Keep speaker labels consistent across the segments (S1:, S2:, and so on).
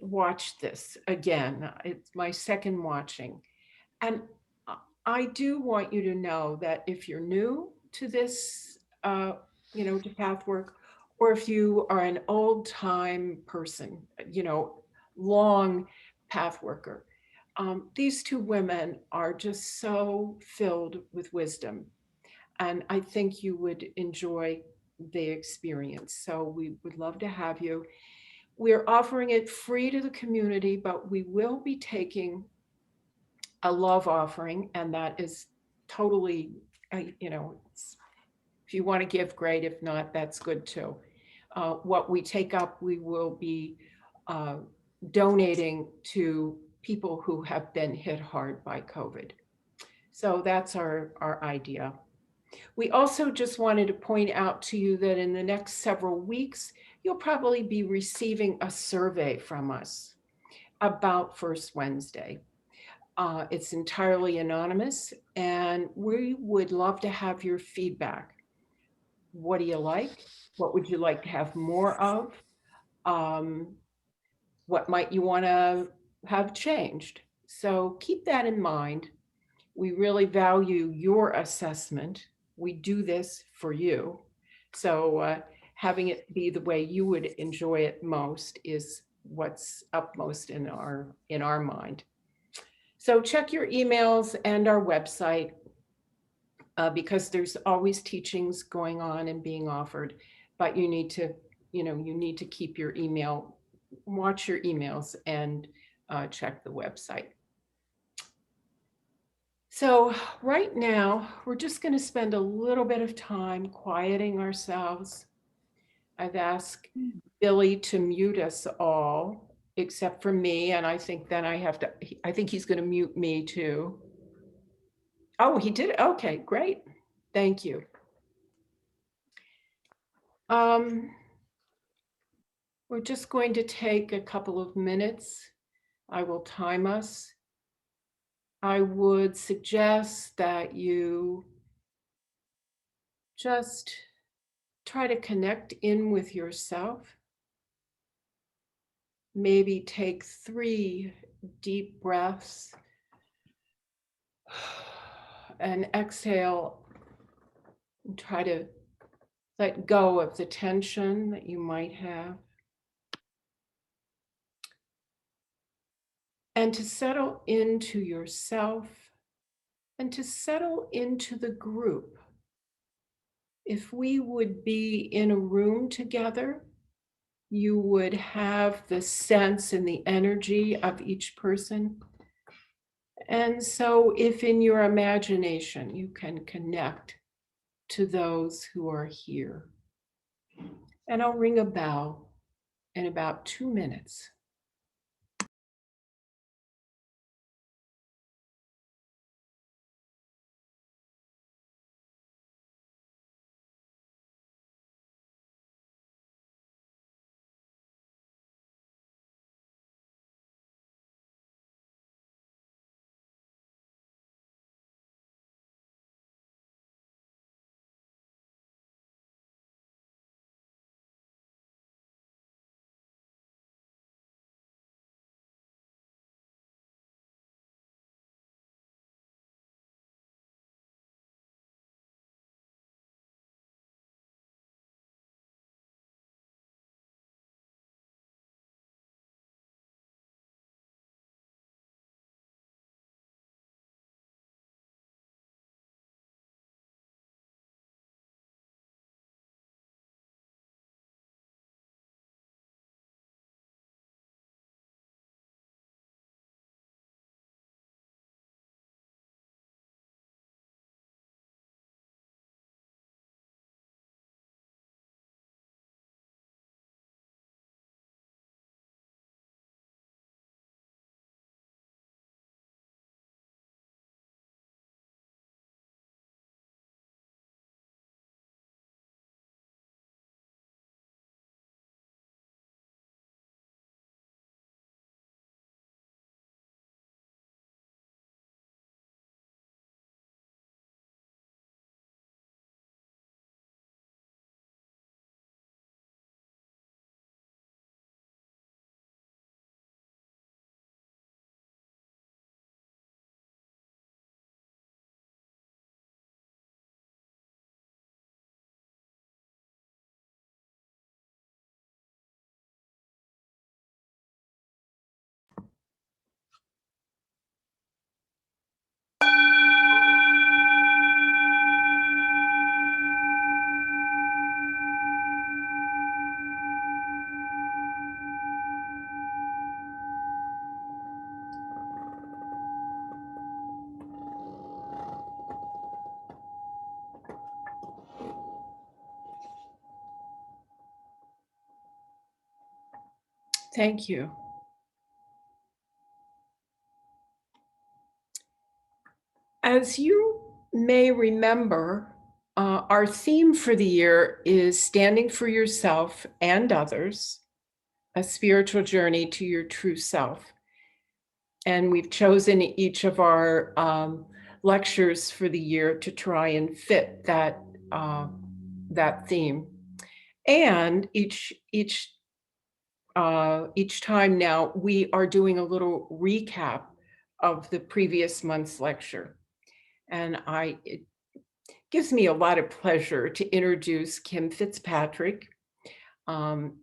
S1: watched this again. It's my second watching. And I do want you to know that if you're new to this, to path work, or if you are an old time person, long path worker, these two women are just so filled with wisdom. And I think you would enjoy the experience. So we would love to have you. We're offering it free to the community, but we will be taking a love offering, and that is totally, if you want to give, great. If not, that's good too. What we take up, we will be uh, donating to people who have been hit hard by COVID. So that's our idea. We also just wanted to point out to you that in the next several weeks, you'll probably be receiving a survey from us about First Wednesday. It's entirely anonymous, and we would love to have your feedback. What do you like? What would you like to have more of? Um, what might you want to have changed? So keep that in mind. We really value your assessment. We do this for you. So having it be the way you would enjoy it most is what's upmost in our mind. So check your emails and our website because there's always teachings going on and being offered, but you need to keep your email, watch your emails, and check the website. So right now, we're just going to spend a little bit of time quieting ourselves. I've asked Billy to mute us all, except for me, and I think then I think he's going to mute me too. Oh, he did? Okay, great. Thank you. Um, we're just going to take a couple of minutes. I will time us. I would suggest that you just try to connect in with yourself. Maybe take 3 deep breaths and exhale and try to let go of the tension that you might have. And to settle into yourself and to settle into the group. If we would be in a room together, you would have the sense and the energy of each person. And so, if in your imagination you can connect to those who are here, and I'll ring a bell in about 2 minutes. Thank you. As you may remember, our theme for the year is Standing for Yourself and Others, a spiritual journey to your true self. And we've chosen each of our lectures for the year to try and fit that theme. And each time now, we are doing a little recap of the previous month's lecture. And it gives me a lot of pleasure to introduce Kim Fitzpatrick.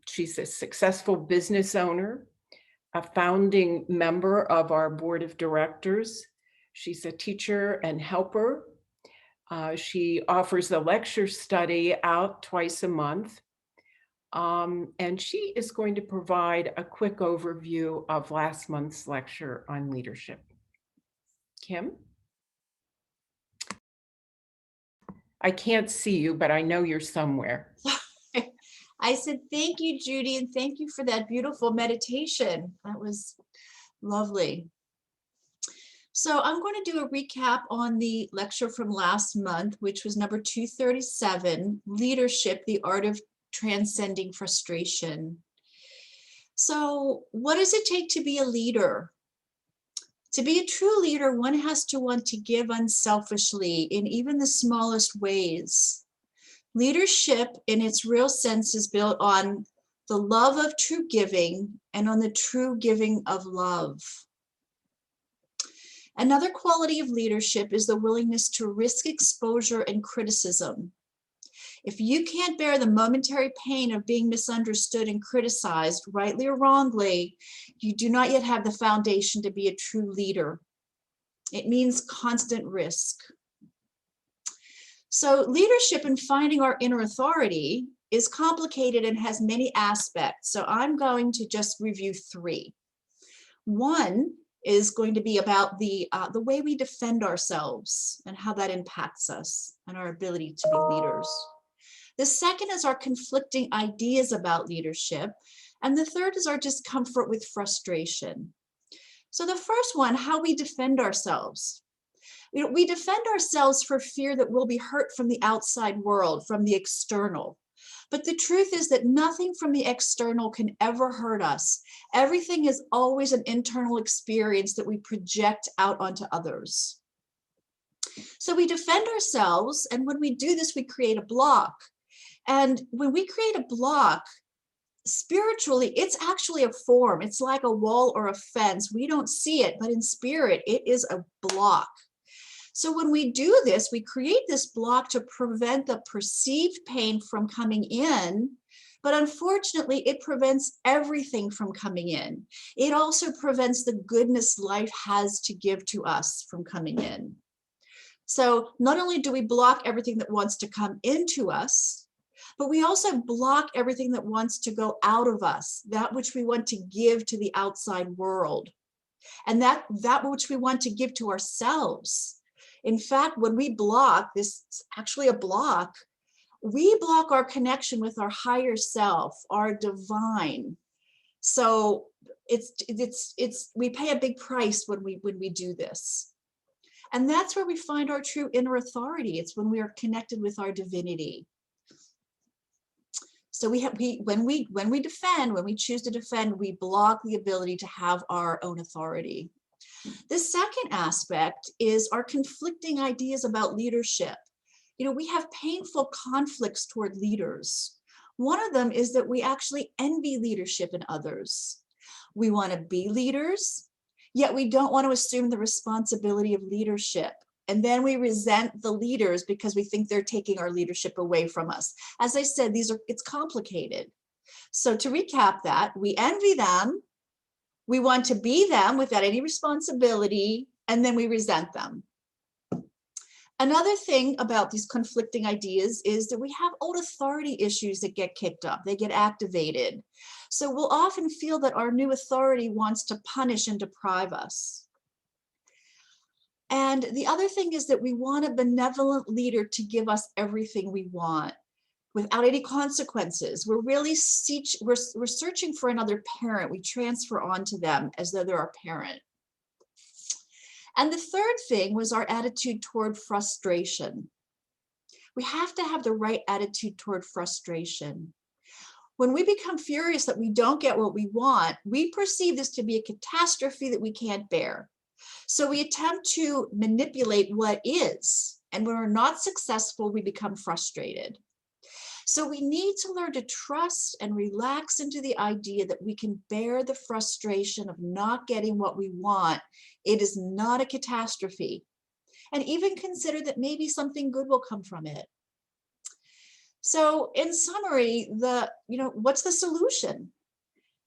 S1: She's a successful business owner, a founding member of our board of directors. She's a teacher and helper. She offers a lecture study out twice a month. And she is going to provide a quick overview of last month's lecture on leadership. Kim? I can't see you, but I know you're somewhere.
S2: I said, thank you, Judy, and thank you for that beautiful meditation. That was lovely. So I'm going to do a recap on the lecture from last month, which was number 237, Leadership, the Art of Transcending Frustration. So what does it take to be a leader? To be a true leader, one has to want to give unselfishly in even the smallest ways. Leadership in its real sense is built on the love of true giving and on the true giving of love. Another quality of leadership is the willingness to risk exposure and criticism. If you can't bear the momentary pain of being misunderstood and criticized, rightly or wrongly, you do not yet have the foundation to be a true leader. It means constant risk. So leadership and finding our inner authority is complicated and has many aspects. So I'm going to just review three. One is going to be about the way we defend ourselves and how that impacts us and our ability to be leaders. The second is our conflicting ideas about leadership. And the third is our discomfort with frustration. So the first one, how we defend ourselves. We defend ourselves for fear that we'll be hurt from the outside world, from the external. But the truth is that nothing from the external can ever hurt us. Everything is always an internal experience that we project out onto others. So we defend ourselves, and when we do this, we create a block. And when we create a block, spiritually, it's actually a form. It's like a wall or a fence. We don't see it, but in spirit, it is a block. So when we do this, we create this block to prevent the perceived pain from coming in, but unfortunately, it prevents everything from coming in. It also prevents the goodness life has to give to us from coming in. So not only do we block everything that wants to come into us, but we also block everything that wants to go out of us, that which we want to give to the outside world, and that which we want to give to ourselves. In fact, when we block, this is actually a block, we block our connection with our higher self, our divine. So we pay a big price when we do this. And that's where we find our true inner authority. It's when we are connected with our divinity. So when we defend, when we choose to defend, we block the ability to have our own authority. The second aspect is our conflicting ideas about leadership. We have painful conflicts toward leaders. One of them is that we actually envy leadership in others. We want to be leaders, yet we don't want to assume the responsibility of leadership. And then we resent the leaders because we think they're taking our leadership away from us. As I said, it's complicated. So to recap that, we envy them, we want to be them without any responsibility, and then we resent them. Another thing about these conflicting ideas is that we have old authority issues that get kicked up, they get activated. So we'll often feel that our new authority wants to punish and deprive us. And the other thing is that we want a benevolent leader to give us everything we want. without any consequences. We're really we're searching for another parent. We transfer onto them as though they're our parent. And the third thing was our attitude toward frustration. We have to have the right attitude toward frustration. When we become furious that we don't get what we want, we perceive this to be a catastrophe that we can't bear. So we attempt to manipulate what is. And when we're not successful, we become frustrated. So we need to learn to trust and relax into the idea that we can bear the frustration of not getting what we want. It is not a catastrophe. And even consider that maybe something good will come from it. So in summary, what's the solution?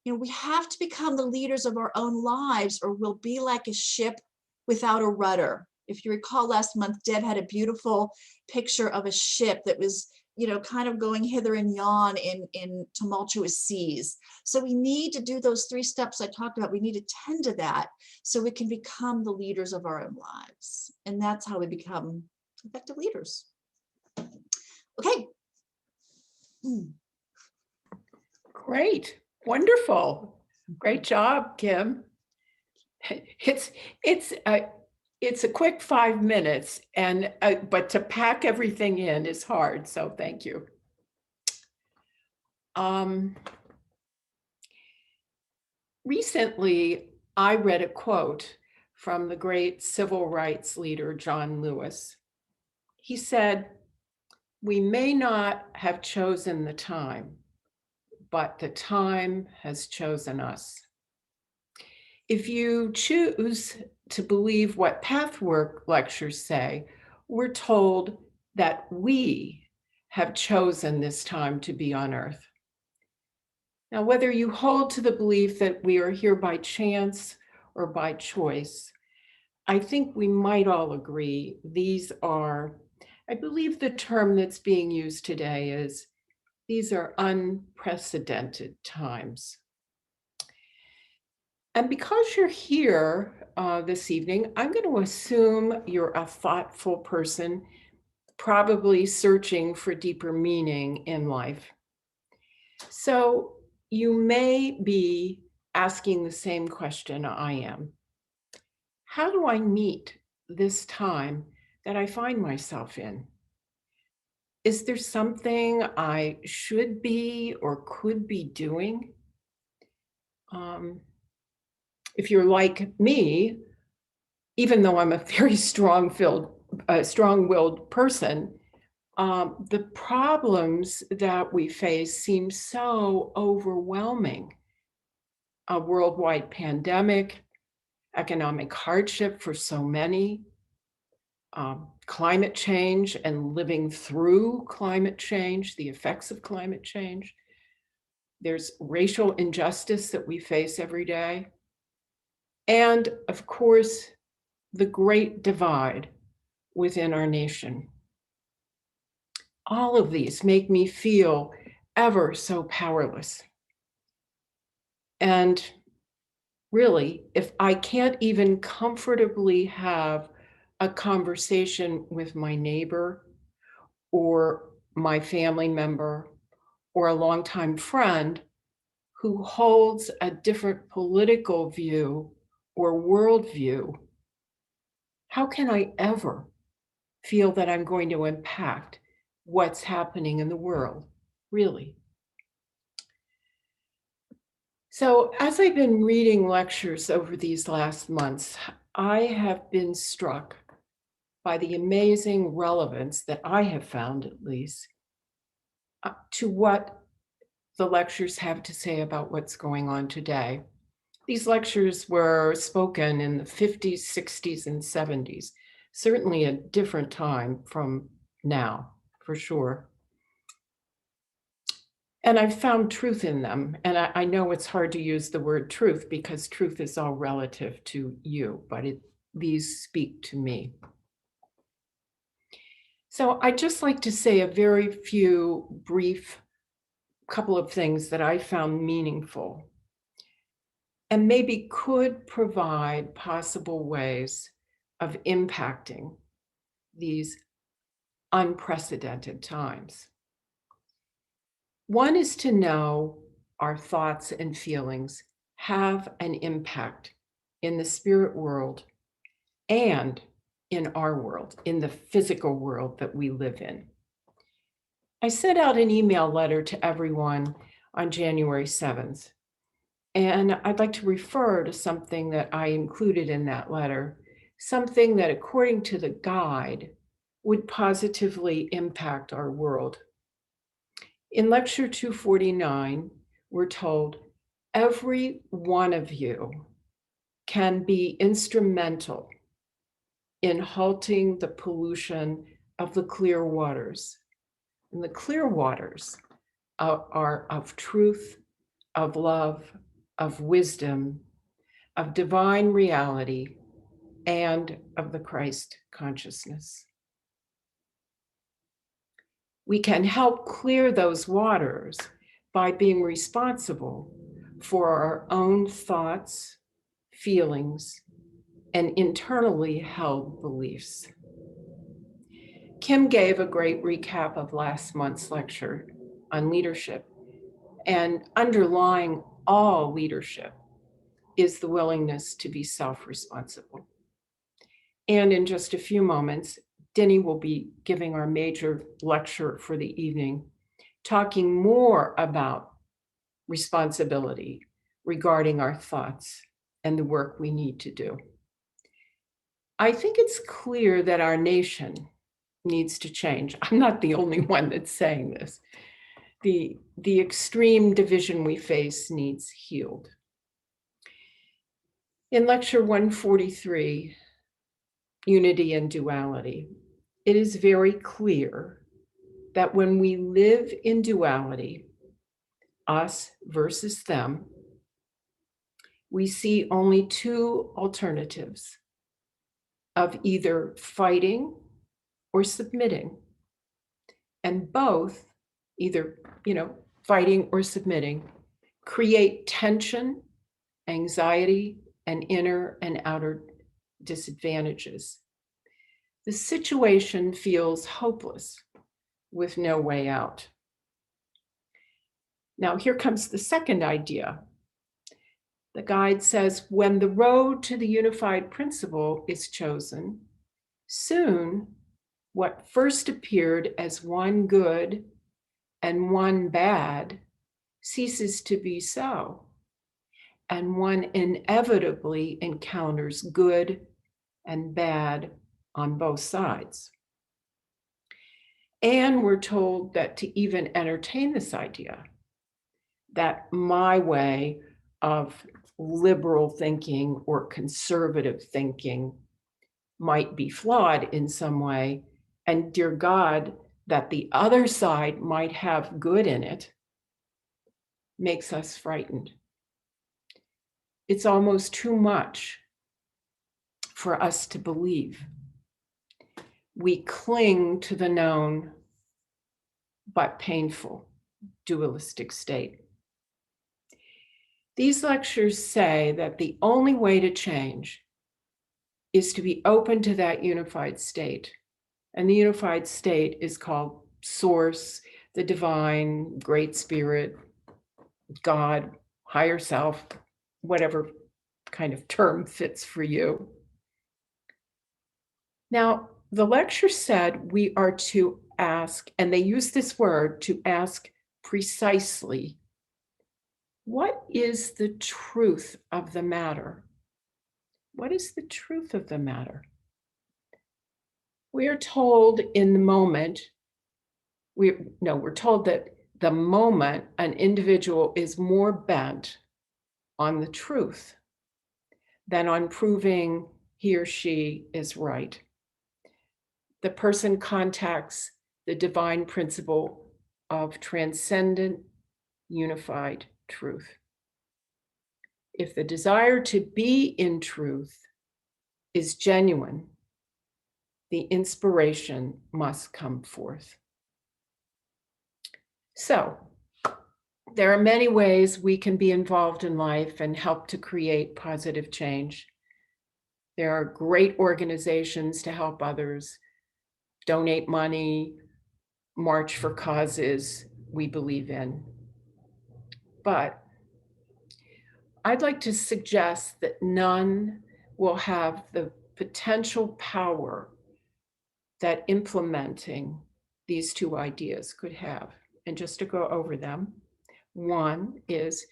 S2: We have to become the leaders of our own lives, or we'll be like a ship without a rudder. If you recall last month, Deb had a beautiful picture of a ship that was, kind of going hither and yon in tumultuous seas. So we need to do those 3 steps I talked about. We need to tend to that so we can become the leaders of our own lives. And that's how we become effective leaders. Okay.
S1: Great, wonderful. Great job, Kim. It's a quick 5 minutes, and but to pack everything in is hard, so thank you. Recently, I read a quote from the great civil rights leader, John Lewis. He said, "We may not have chosen the time, but the time has chosen us." If you choose to believe what Pathwork lectures say, we're told that we have chosen this time to be on Earth. Now, whether you hold to the belief that we are here by chance or by choice, I think we might all agree these are, I believe the term that's being used today is, these are unprecedented times. And because you're here this evening, I'm going to assume you're a thoughtful person, probably searching for deeper meaning in life. So you may be asking the same question I am. How do I meet this time that I find myself in? Is there something I should be or could be doing? If you're like me, even though I'm a very strong-willed person, the problems that we face seem so overwhelming. A worldwide pandemic, economic hardship for so many, climate change and living through climate change, the effects of climate change. There's racial injustice that we face every day. And of course, the great divide within our nation. All of these make me feel ever so powerless. And really, if I can't even comfortably have a conversation with my neighbor or my family member or a longtime friend who holds a different political view or worldview, how can I ever feel that I'm going to impact what's happening in the world, really? So as I've been reading lectures over these last months, I have been struck by the amazing relevance that I have found, at least, to what the lectures have to say about what's going on today. These lectures were spoken in the 50s, 60s, and 70s, certainly a different time from now, for sure. And I've found truth in them. And I know it's hard to use the word truth because truth is all relative to you, but these speak to me. So I'd just like to say a very few brief couple of things that I found meaningful and maybe could provide possible ways of impacting these unprecedented times. One is to know our thoughts and feelings have an impact in the spirit world and in our world, in the physical world that we live in. I sent out an email letter to everyone on January 7th, and I'd like to refer to something that I included in that letter, something that, according to the guide, would positively impact our world. In lecture 249, we're told every one of you can be instrumental in halting the pollution of the clear waters. And the clear waters are of truth, of love, of wisdom, of divine reality, and of the Christ consciousness. We can help clear those waters by being responsible for our own thoughts, feelings, and internally held beliefs. Kim gave a great recap of last month's lecture on leadership, and underlying all leadership is the willingness to be self-responsible. And in just a few moments, Denny will be giving our major lecture for the evening, talking more about responsibility regarding our thoughts and the work we need to do. I think it's clear that our nation needs to change. I'm not the only one that's saying this. The extreme division we face needs healed. In lecture 143, Unity and Duality, it is very clear that when we live in duality, us versus them, we see only two alternatives of either fighting or submitting. And both, either, fighting or submitting, create tension, anxiety, and inner and outer disadvantages. The situation feels hopeless with no way out. Now, here comes the second idea. The guide says, when the road to the unified principle is chosen, soon what first appeared as one good and one bad ceases to be so, and one inevitably encounters good and bad on both sides. And we're told that to even entertain this idea, that my way of liberal thinking or conservative thinking might be flawed in some way, and dear God, that the other side might have good in it, makes us frightened. It's almost too much for us to believe. We cling to the known but painful dualistic state. These lectures say that the only way to change is to be open to that unified state. And the unified state is called Source, the divine, Great Spirit, God, higher self, whatever kind of term fits for you. Now, the lecture said we are to ask, and they use this word, to ask precisely, what is the truth of the matter? What is the truth of the matter? We are told in the moment, we're told that the moment an individual is more bent on the truth than on proving he or she is right. The person contacts the divine principle of transcendent, unified truth. If the desire to be in truth is genuine, the inspiration must come forth. So, there are many ways we can be involved in life and help to create positive change. There are great organizations to help others, donate money, march for causes, we believe in. But I'd like to suggest that none will have the potential power that implementing these two ideas could have. And just to go over them, one is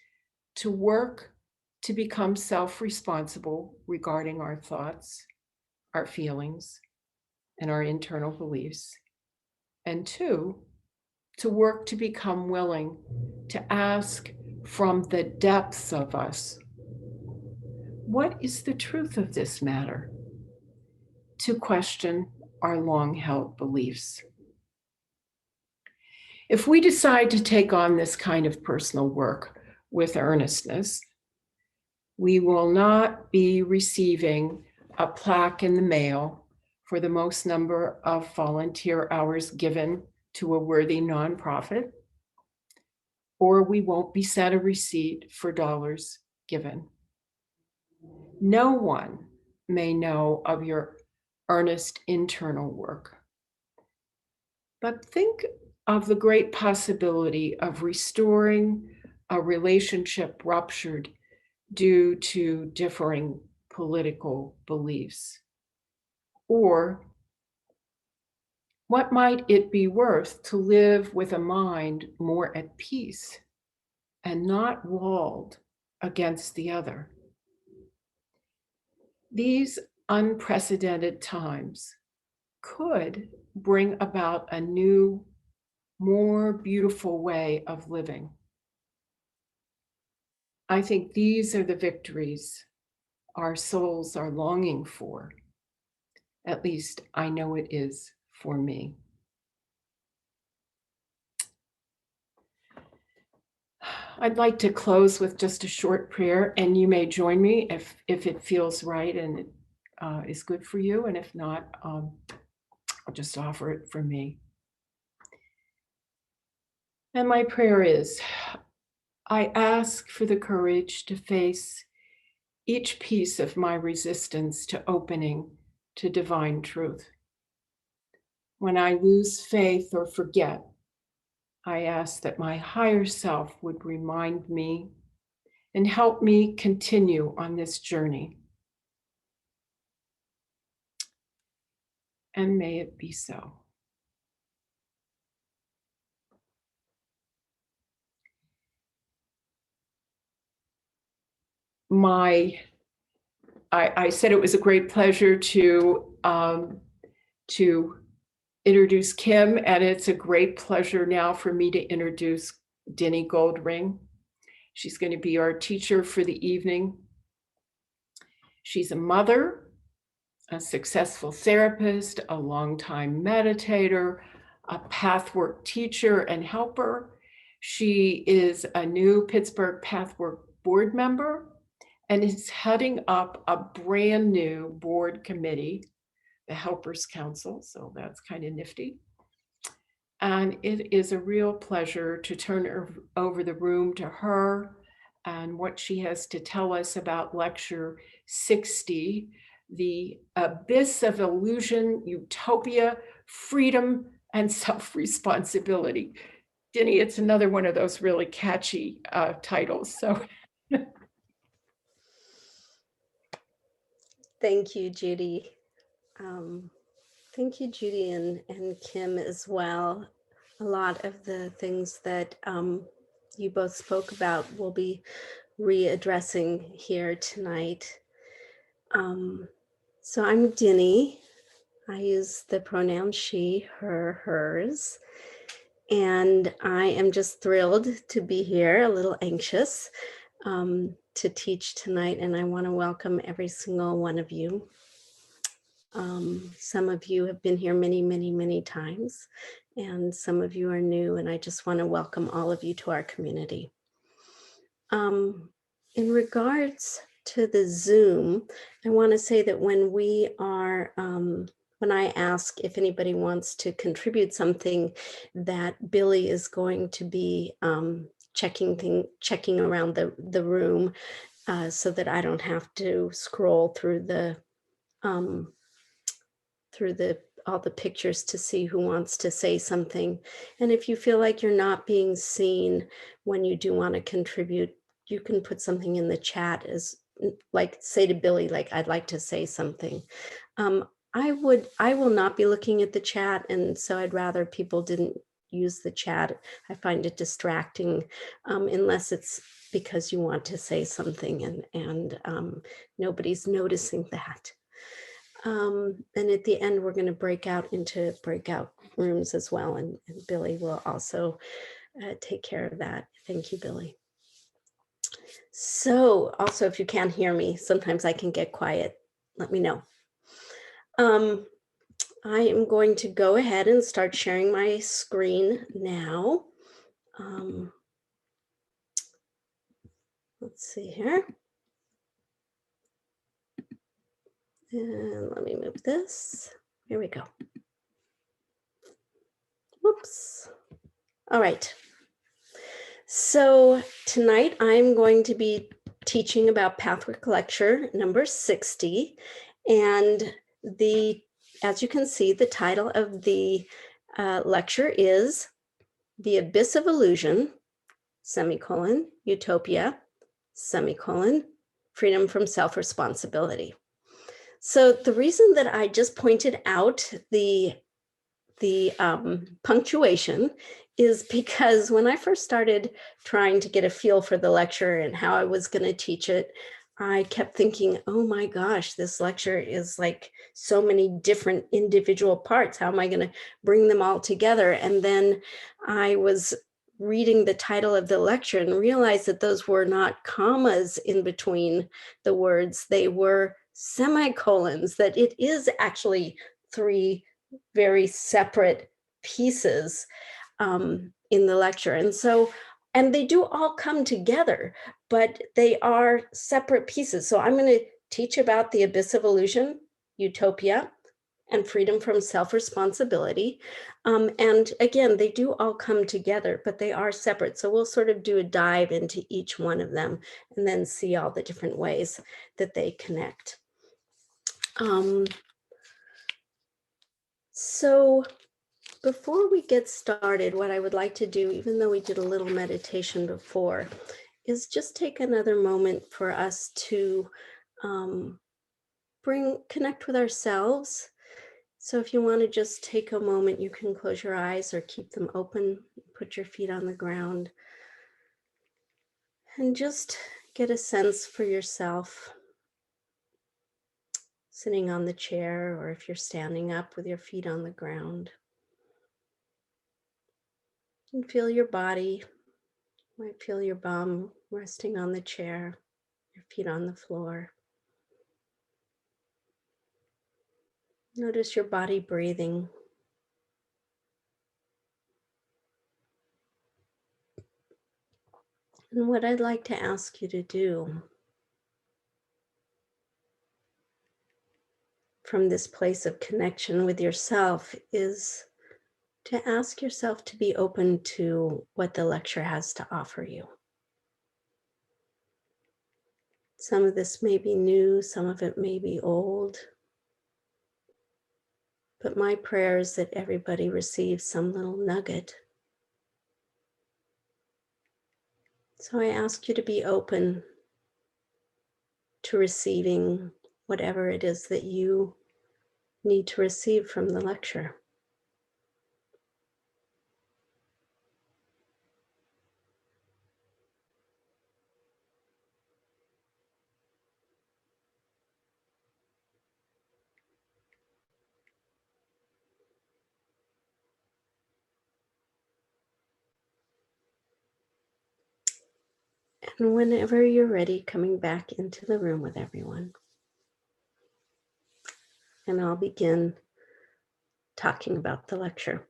S1: to work to become self-responsible regarding our thoughts, our feelings, and our internal beliefs. And two, to work to become willing to ask from the depths of us, what is the truth of this matter? To question our long-held beliefs. If we decide to take on this kind of personal work with earnestness, we will not be receiving a plaque in the mail for the most number of volunteer hours given to a worthy nonprofit, or we won't be sent a receipt for dollars given. No one may know of your earnest internal work. But think of the great possibility of restoring a relationship ruptured due to differing political beliefs. Or what might it be worth to live with a mind more at peace and not walled against the other? These unprecedented times could bring about a new, more beautiful way of living. I think these are the victories our souls are longing for. At least I know it is for me. I'd like to close with just a short prayer, and you may join me if it feels right and it is good for you, and if not, I'll just offer it for me. And my prayer is, I ask for the courage to face each piece of my resistance to opening to divine truth. When I lose faith or forget, I ask that my higher self would remind me and help me continue on this journey. And may it be so. I said it was a great pleasure to introduce Kim, and it's a great pleasure now for me to introduce Denny Goldring. She's going to be our teacher for the evening. She's a mother, a successful therapist, a longtime meditator, a pathwork teacher and helper. She is a new Pittsburgh Pathwork board member and is heading up a brand new board committee, the Helpers Council, so that's kind of nifty. And it is a real pleasure to turn over the room to her and what she has to tell us about lecture 60, The Abyss of Illusion, Utopia, Freedom, and Self-Responsibility. Denny, it's another one of those really catchy titles. So.
S3: Thank you, Judy. Thank you, Judy and Kim as well. A lot of the things that you both spoke about will be readdressing here tonight. So I'm Denny. I use the pronoun she, her, hers. And I am just thrilled to be here, a little anxious to teach tonight. And I want to welcome every single one of you. Some of you have been here many, many, many times, and some of you are new, and I just want to welcome all of you to our community. In regards to the Zoom, I want to say that when we are, when I ask if anybody wants to contribute something, that Billy is going to be checking around the room so that I don't have to scroll through the all the pictures to see who wants to say something. And if you feel like you're not being seen when you do want to contribute, you can put something in the chat as like say to Billy, like, I'd like to say something. I will not be looking at the chat. And so I'd rather people didn't use the chat. I find it distracting unless it's because you want to say something and nobody's noticing that. And at the end, we're going to break out into breakout rooms as well. And Billy will also take care of that. Thank you, Billy. So also, if you can't hear me, sometimes I can get quiet. Let me know. I am going to go ahead and start sharing my screen now. Let's see here. And let me move this. Here we go. Whoops. All right. So tonight I'm going to be teaching about Pathwork lecture number 60. And as you can see, the title of the lecture is The Abyss of Illusion, semicolon, Utopia, semicolon, Freedom from Self-Responsibility. So the reason that I just pointed out the punctuation is because when I first started trying to get a feel for the lecture and how I was going to teach it, I kept thinking, oh my gosh, this lecture is like so many different individual parts. How am I going to bring them all together? And then I was reading the title of the lecture and realized that those were not commas in between the words. They were semicolons, that it is actually 3 very separate pieces in the lecture. And they do all come together, but they are separate pieces. So I'm going to teach about the abyss of illusion, utopia, and freedom from self-responsibility. And again, they do all come together, but they are separate. So we'll sort of do a dive into each one of them and then see all the different ways that they connect. So before we get started, what I would like to do, even though we did a little meditation before, is just take another moment for us to connect with ourselves. So if you want to just take a moment, you can close your eyes or keep them open, put your feet on the ground, and just get a sense for yourself, sitting on the chair, or if you're standing up with your feet on the ground. And feel your body. You might feel your bum resting on the chair, your feet on the floor. Notice your body breathing. And what I'd like to ask you to do from this place of connection with yourself is to ask yourself to be open to what the lecture has to offer you. Some of this may be new, some of it may be old. But my prayer is that everybody receives some little nugget. So I ask you to be open to receiving whatever it is that you need to receive from the lecture. And whenever you're ready, coming back into the room with everyone. And I'll begin talking about the lecture.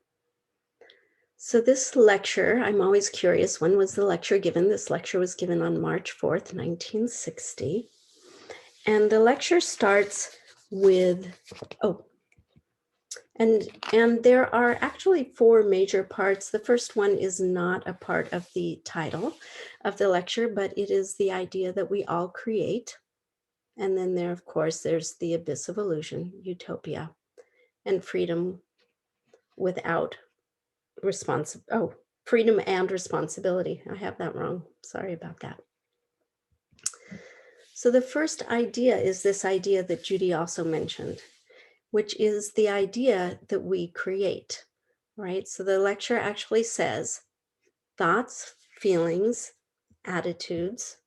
S3: So this lecture, I'm always curious, when was the lecture given? This lecture was given on March 4th, 1960. And the lecture starts with, and there are actually 4 major parts. The first one is not a part of the title of the lecture, but it is the idea that we all create. And then there, of course, there's the abyss of illusion, utopia. and freedom without freedom and responsibility. I have that wrong. Sorry about that. So the first idea is this idea that Judy also mentioned, which is the idea that we create, right? So the lecture actually says thoughts, feelings, attitudes,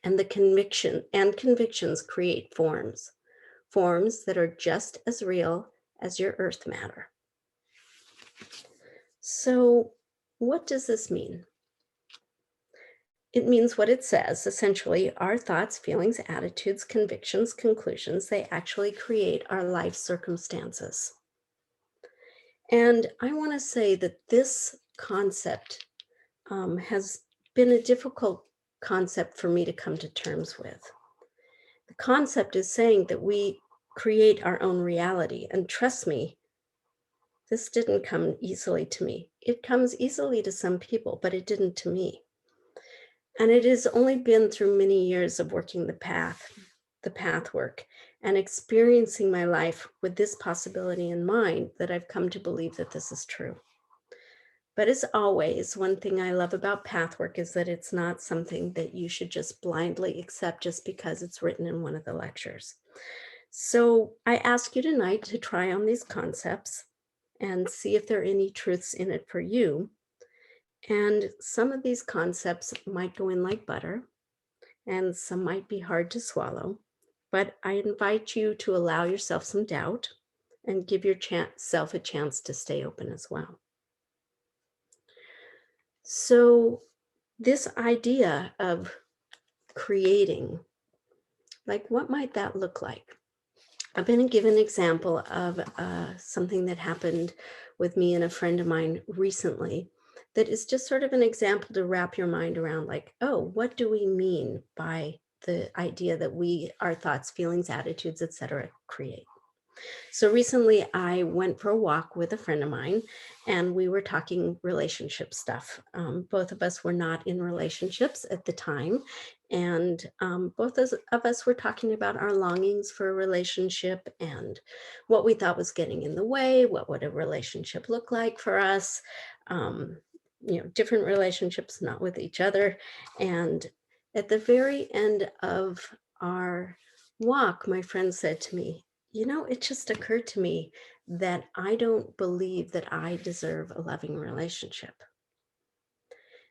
S3: and convictions create forms that are just as real as your earth matter. So what does this mean? It means what it says. Essentially, our thoughts, feelings, attitudes, convictions, conclusions, they actually create our life circumstances. And I want to say that this concept has been a difficult concept for me to come to terms with. The concept is saying that we create our own reality. And trust me, this didn't come easily to me. It comes easily to some people, but it didn't to me. And it has only been through many years of working the path work, and experiencing my life with this possibility in mind that I've come to believe that this is true. But as always, one thing I love about path work is that it's not something that you should just blindly accept just because it's written in one of the lectures. So I ask you tonight to try on these concepts and see if there are any truths in it for you. And some of these concepts might go in like butter, and some might be hard to swallow, but I invite you to allow yourself some doubt and give yourself a chance to stay open as well. So this idea of creating, like, what might that look like? I've been given an example of something that happened with me and a friend of mine recently that is just sort of an example to wrap your mind around, like, oh, what do we mean by the idea that our thoughts, feelings, attitudes, etc., create? So recently I went for a walk with a friend of mine and we were talking relationship stuff. Both of us were not in relationships at the time. And both of us were talking about our longings for a relationship and what we thought was getting in the way. What would a relationship look like for us? Different relationships, not with each other. And at the very end of our walk, my friend said to me, it just occurred to me that I don't believe that I deserve a loving relationship.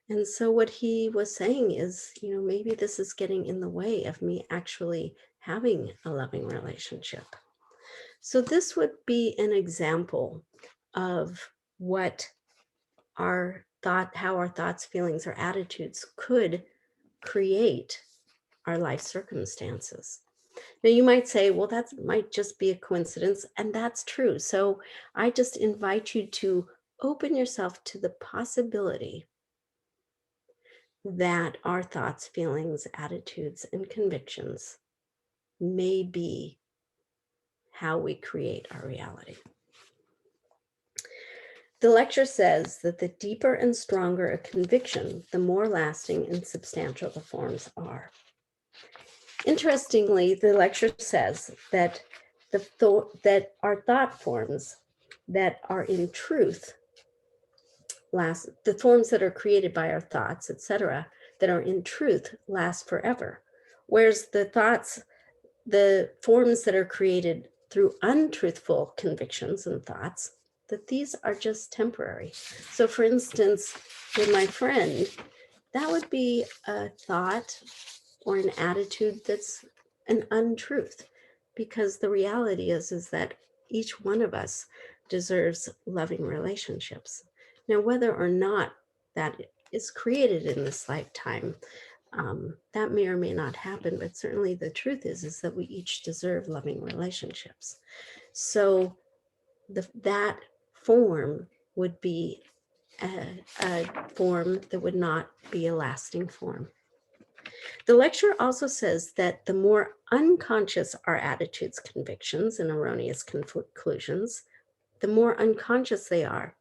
S3: And so what he was saying is, maybe this is getting in the way of me actually having a loving relationship. So this would be an example of how our thoughts, feelings, or attitudes could create our life circumstances. Now you might say, well, that might just be a coincidence, and that's true. So I just invite you to open yourself to the possibility that our thoughts, feelings, attitudes, and convictions may be how we create our reality. The lecture says that the deeper and stronger a conviction, the more lasting and substantial the forms are. Interestingly, the lecture says that that our thought forms that are in truth the forms that are created by our thoughts, etc., that are in truth last forever. Whereas the forms that are created through untruthful convictions and thoughts, that these are just temporary. So for instance, with my friend, that would be a thought or an attitude that's an untruth, because the reality is that each one of us deserves loving relationships. Now, whether or not that is created in this lifetime, that may or may not happen, but certainly the truth is that we each deserve loving relationships. So that form would be a form that would not be a lasting form. The lecture also says that the more unconscious our attitudes, convictions, and erroneous conclusions, the more unconscious they are,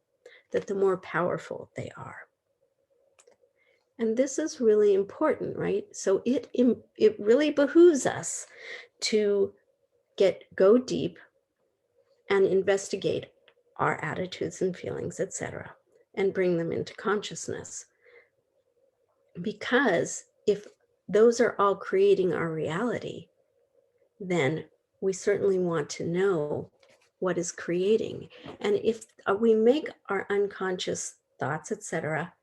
S3: that the more powerful they are. And this is really important, right? So it really behooves us to go deep and investigate our attitudes and feelings, etc., and bring them into consciousness. Because if those are all creating our reality, then we certainly want to know what is creating. And if we make our unconscious thoughts, etc.,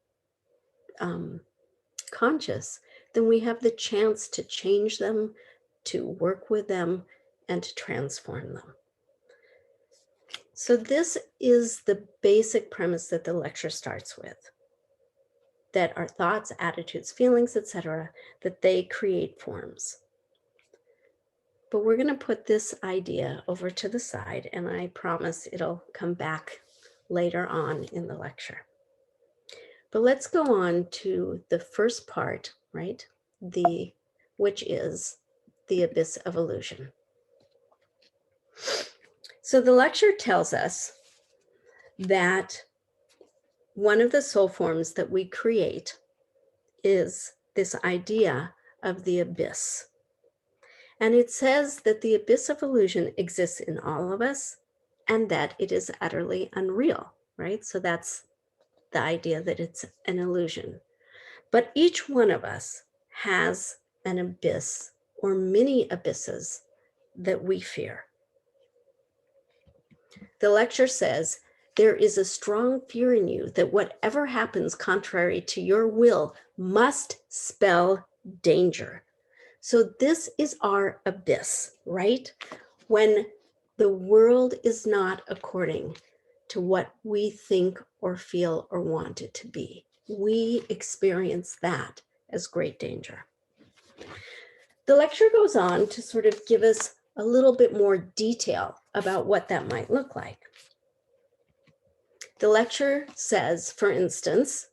S3: conscious, then we have the chance to change them, to work with them, and to transform them. So this is the basic premise that the lecture starts with, that our thoughts, attitudes, feelings, etc., that they create forms. But we're going to put this idea over to the side, and I promise it'll come back later on in the lecture. But let's go on to the first part, right? Which is the abyss of illusion. So the lecture tells us that one of the soul forms that we create is this idea of the abyss. And it says that the abyss of illusion exists in all of us and that it is utterly unreal, right? So that's the idea that it's an illusion. But each one of us has an abyss or many abysses that we fear. The lecture says, there is a strong fear in you that whatever happens contrary to your will must spell danger. So this is our abyss, right? When the world is not according to what we think or feel or want it to be, we experience that as great danger. The lecture goes on to sort of give us a little bit more detail about what that might look like. The lecture says, for instance,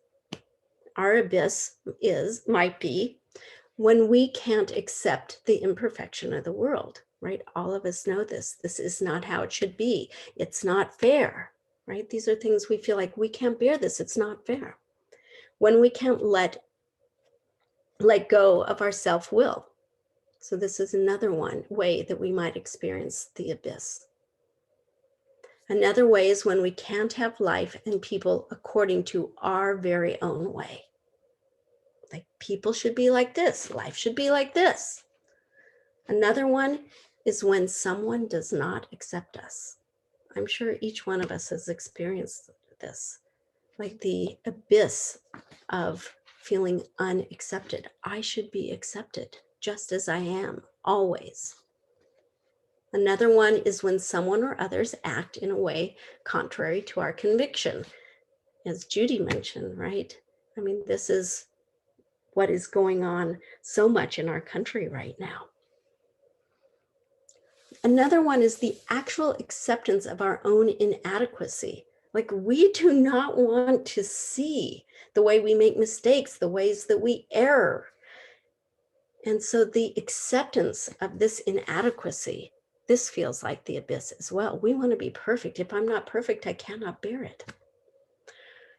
S3: our abyss might be when we can't accept the imperfection of the world, right? All of us know this. This is not how it should be. It's not fair, right? These are things we feel like we can't bear this. It's not fair. When we can't let go of our self-will. So this is another way that we might experience the abyss. Another way is when we can't have life and people according to our very own way. Like people should be like this, life should be like this. Another one is when someone does not accept us. I'm sure each one of us has experienced this, like the abyss of feeling unaccepted. I should be accepted just as I am, always. Another one is when someone or others act in a way contrary to our conviction. As Judy mentioned, right? I mean, this is what is going on so much in our country right now. Another one is the actual acceptance of our own inadequacy. Like we do not want to see the way we make mistakes, the ways that we err. And so the acceptance of this inadequacy, this feels like the abyss as well. We want to be perfect. If I'm not perfect, I cannot bear it.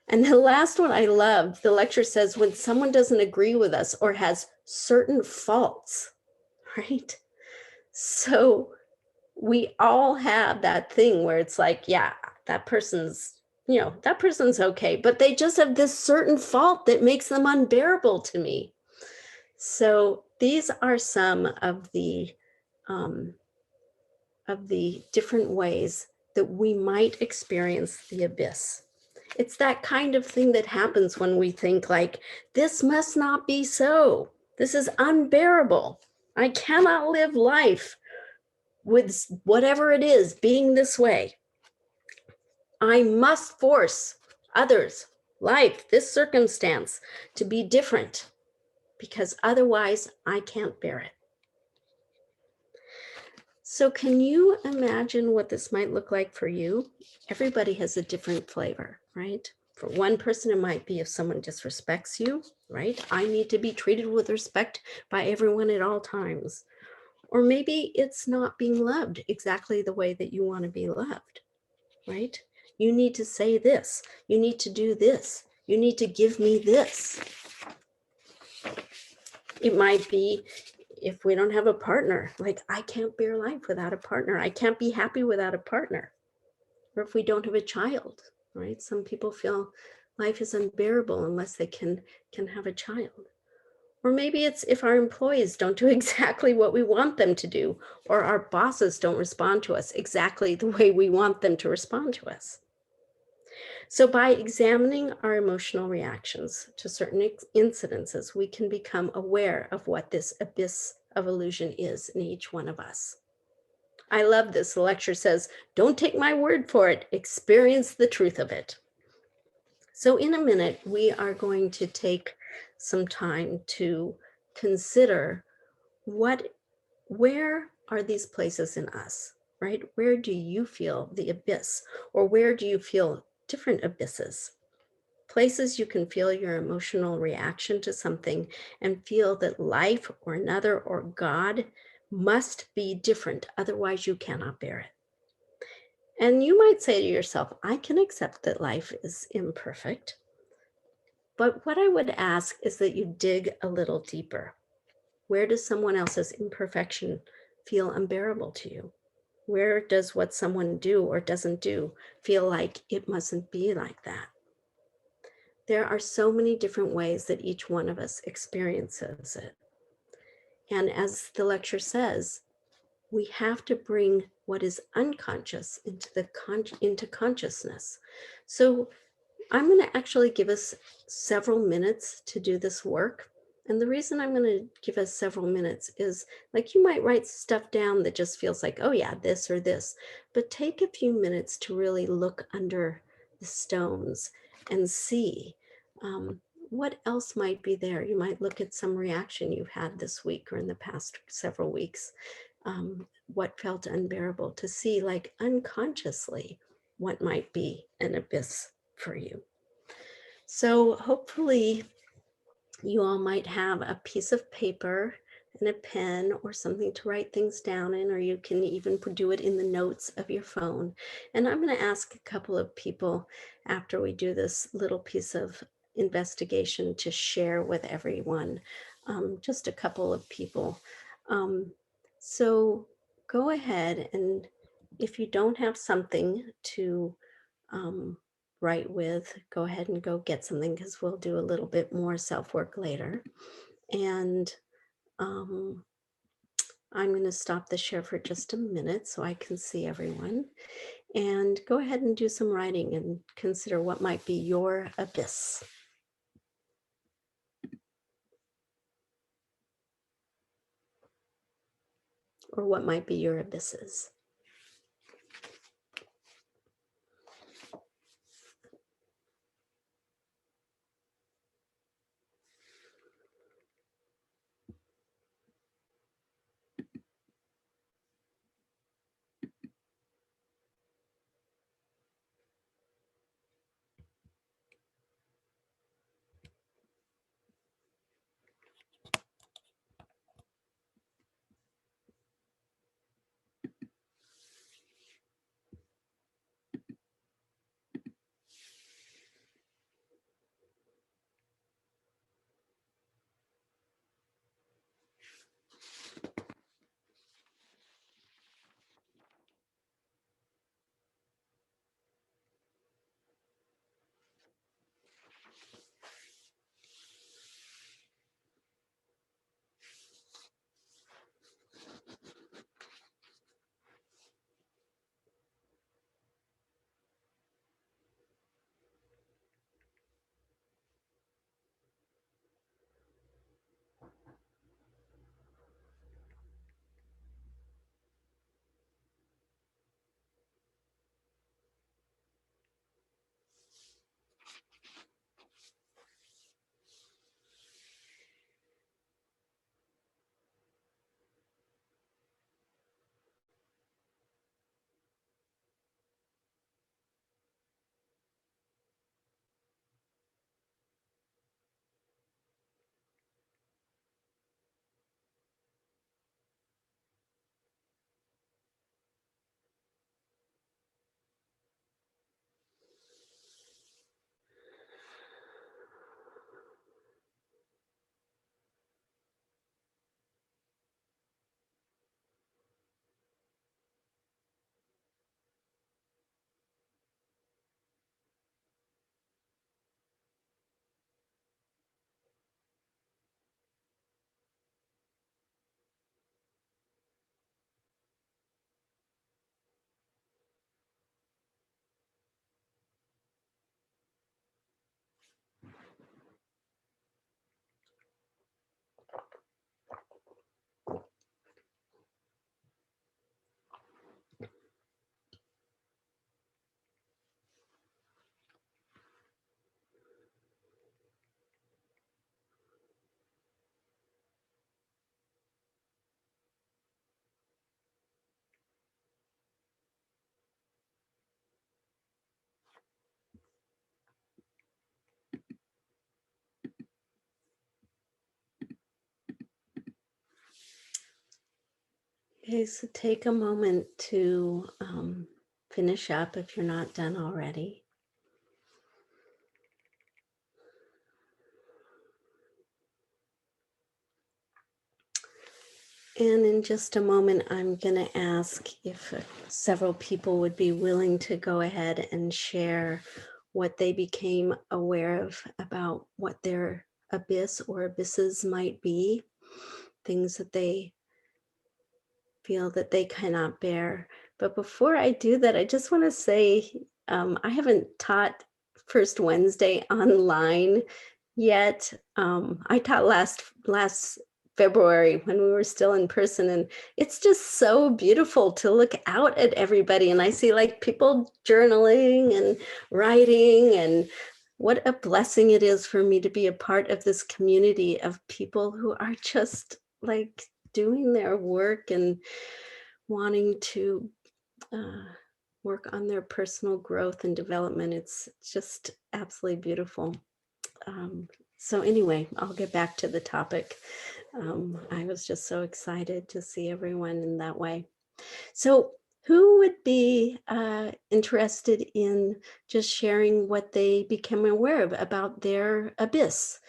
S3: And the last one I love, the lecture says, when someone doesn't agree with us or has certain faults, right? So we all have that thing where it's like, yeah, that person's okay, but they just have this certain fault that makes them unbearable to me. So these are some of the different ways that we might experience the abyss. It's that kind of thing that happens when we think like, this must not be so. This is unbearable. I cannot live life with whatever it is being this way. I must force others, life, this circumstance to be different because otherwise I can't bear it. So can you imagine what this might look like for you? Everybody has a different flavor, right? For one person, it might be if someone disrespects you, right? I need to be treated with respect by everyone at all times. Or maybe it's not being loved exactly the way that you want to be loved, right? You need to say this. You need to do this. You need to give me this. It might be if we don't have a partner, like I can't bear life without a partner. I can't be happy without a partner, or if we don't have a child, right? Some people feel life is unbearable unless they can have a child. Or maybe it's if our employees don't do exactly what we want them to do, or our bosses don't respond to us exactly the way we want them to respond to us. So by examining our emotional reactions to certain incidences, we can become aware of what this abyss of illusion is in each one of us. I love this. The lecture says, don't take my word for it, experience the truth of it. So in a minute, we are going to take some time to consider where are these places in us, right? Where do you feel the abyss, or where do you feel different abysses? Places you can feel your emotional reaction to something and feel that life or another or God must be different, otherwise you cannot bear it. And you might say to yourself, I can accept that life is imperfect. But what I would ask is that you dig a little deeper. Where does someone else's imperfection feel unbearable to you? Where does what someone do or doesn't do feel like it mustn't be like that? There are so many different ways that each one of us experiences it. And as the lecture says, we have to bring what is unconscious into consciousness. So I'm going to actually give us several minutes to do this work. And the reason I'm going to give us several minutes is, like, you might write stuff down that just feels like, oh yeah, this or this, but take a few minutes to really look under the stones and see what else might be there. You might look at some reaction you've had this week or in the past several weeks, what felt unbearable, to see, like, unconsciously what might be an abyss for you. So hopefully you all might have a piece of paper and a pen or something to write things down in, or you can even do it in the notes of your phone. And I'm going to ask a couple of people after we do this little piece of investigation to share with everyone, just a couple of people. So go ahead, and if you don't have something to write with, go ahead and go get something, because we'll do a little bit more self-work later. And I'm going to stop the share for just a minute so I can see everyone. And go ahead and do some writing and consider what might be your abyss. Or what might be your abysses. Okay, so take a moment to finish up if you're not done already. And in just a moment, I'm going to ask if several people would be willing to go ahead and share what they became aware of about what their abyss or abysses might be, things that they feel that they cannot bear. But before I do that, I just want to say I haven't taught First Wednesday online yet. I taught last February when we were still in person, and it's just so beautiful to look out at everybody. And I see like people journaling and writing, and what a blessing it is for me to be a part of this community of people who are just like doing their work and wanting to work on their personal growth and development. It's just absolutely beautiful. So anyway, I'll get back to the topic. I was just so excited to see everyone in that way. So who would be interested in just sharing what they became aware of about their abyss?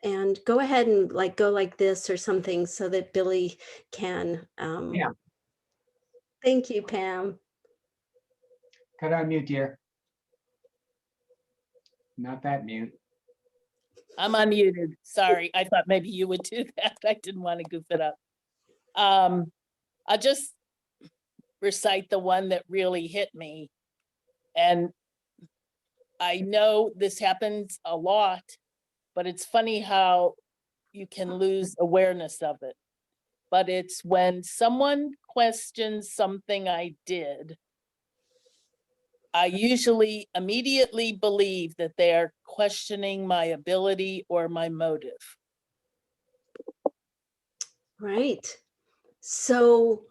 S3: And go ahead and like go like this or something so that Billy can.
S4: Yeah.
S3: Thank you, Pam.
S4: Could I unmute, dear? Not that mute.
S5: I'm unmuted. Sorry, I thought maybe you would do that. I didn't want to goof it up. I'll just recite the one that really hit me. And I know this happens a lot, but it's funny how you can lose awareness of it. But it's when someone questions something I did, I usually immediately believe that they are questioning my ability or my motive.
S3: Right. So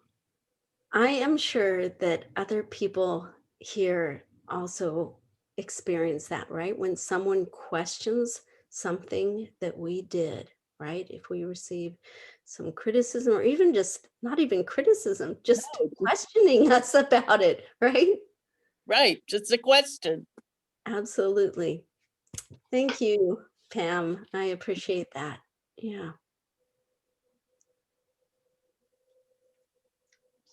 S3: I am sure that other people here also experience that, right? When someone questions something that we did, right? If we receive some criticism or even just not even criticism, just questioning us about it, right?
S5: Right, just a question.
S3: Absolutely. Thank you, Pam. I appreciate that. Yeah.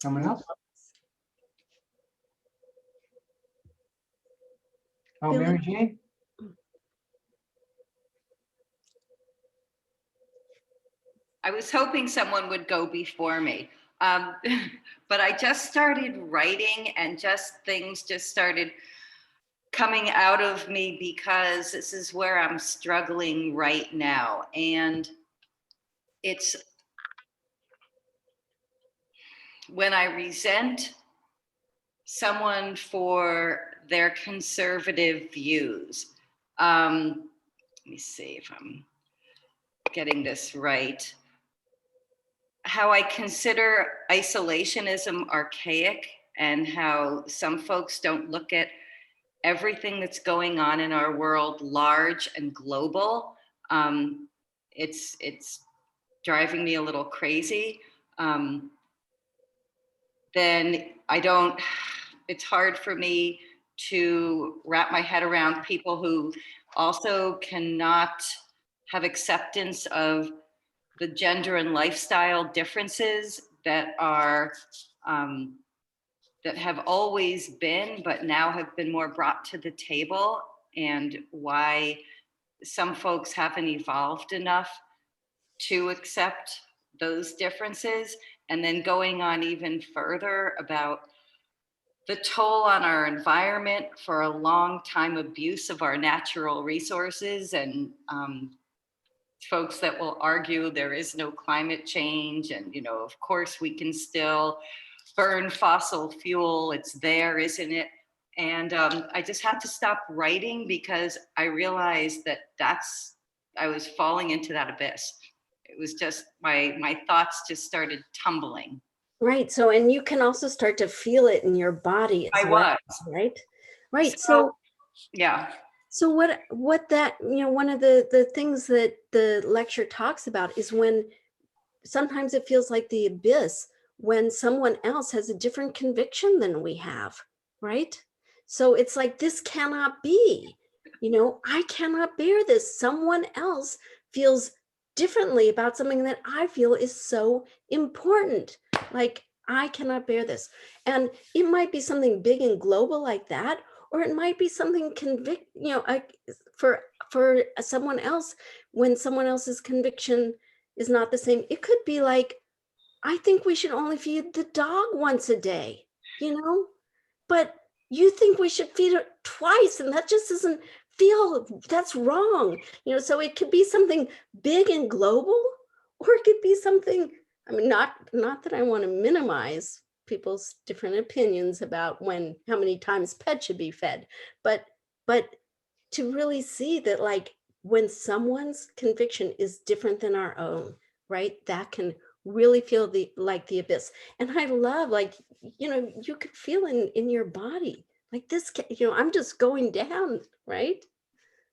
S4: Someone else? Oh,
S3: Billy?
S4: Mary Jane?
S6: I was hoping someone would go before me. But I just started writing and things just started coming out of me because this is where I'm struggling right now. And it's when I resent someone for their conservative views. Let me see if I'm getting this right. How I consider isolationism archaic and how some folks don't look at everything that's going on in our world large and global. It's driving me a little crazy. Then it's hard for me to wrap my head around people who also cannot have acceptance of the gender and lifestyle differences that are that have always been, but now have been more brought to the table, and why some folks haven't evolved enough to accept those differences. And then going on even further about the toll on our environment for a long time, abuse of our natural resources, and folks that will argue there is no climate change. And, you know, of course we can still burn fossil fuel. It's there, isn't it? And I just had to stop writing because I realized that I was falling into that abyss. It was just, my thoughts just started tumbling.
S3: Right. So, and you can also start to feel it in your body as well, right? Right. So
S6: yeah.
S3: So what that, you know, one of the things that the lecture talks about is when sometimes it feels like the abyss when someone else has a different conviction than we have, right? So it's like, this cannot be, I cannot bear this. Someone else feels differently about something that I feel is so important. Like, I cannot bear this. And it might be something big and global like that, or it might be something for someone else, when someone else's conviction is not the same. It could be like, I think we should only feed the dog once a day, but you think we should feed it twice, and that just doesn't feel, that's wrong. So it could be something big and global, or it could be something, I mean, not that I want to minimize people's different opinions about how many times pets should be fed, but to really see that, like, when someone's conviction is different than our own, right, that can really feel like the abyss. And I love, like, you could feel in your body, like, this, I'm just going down, right?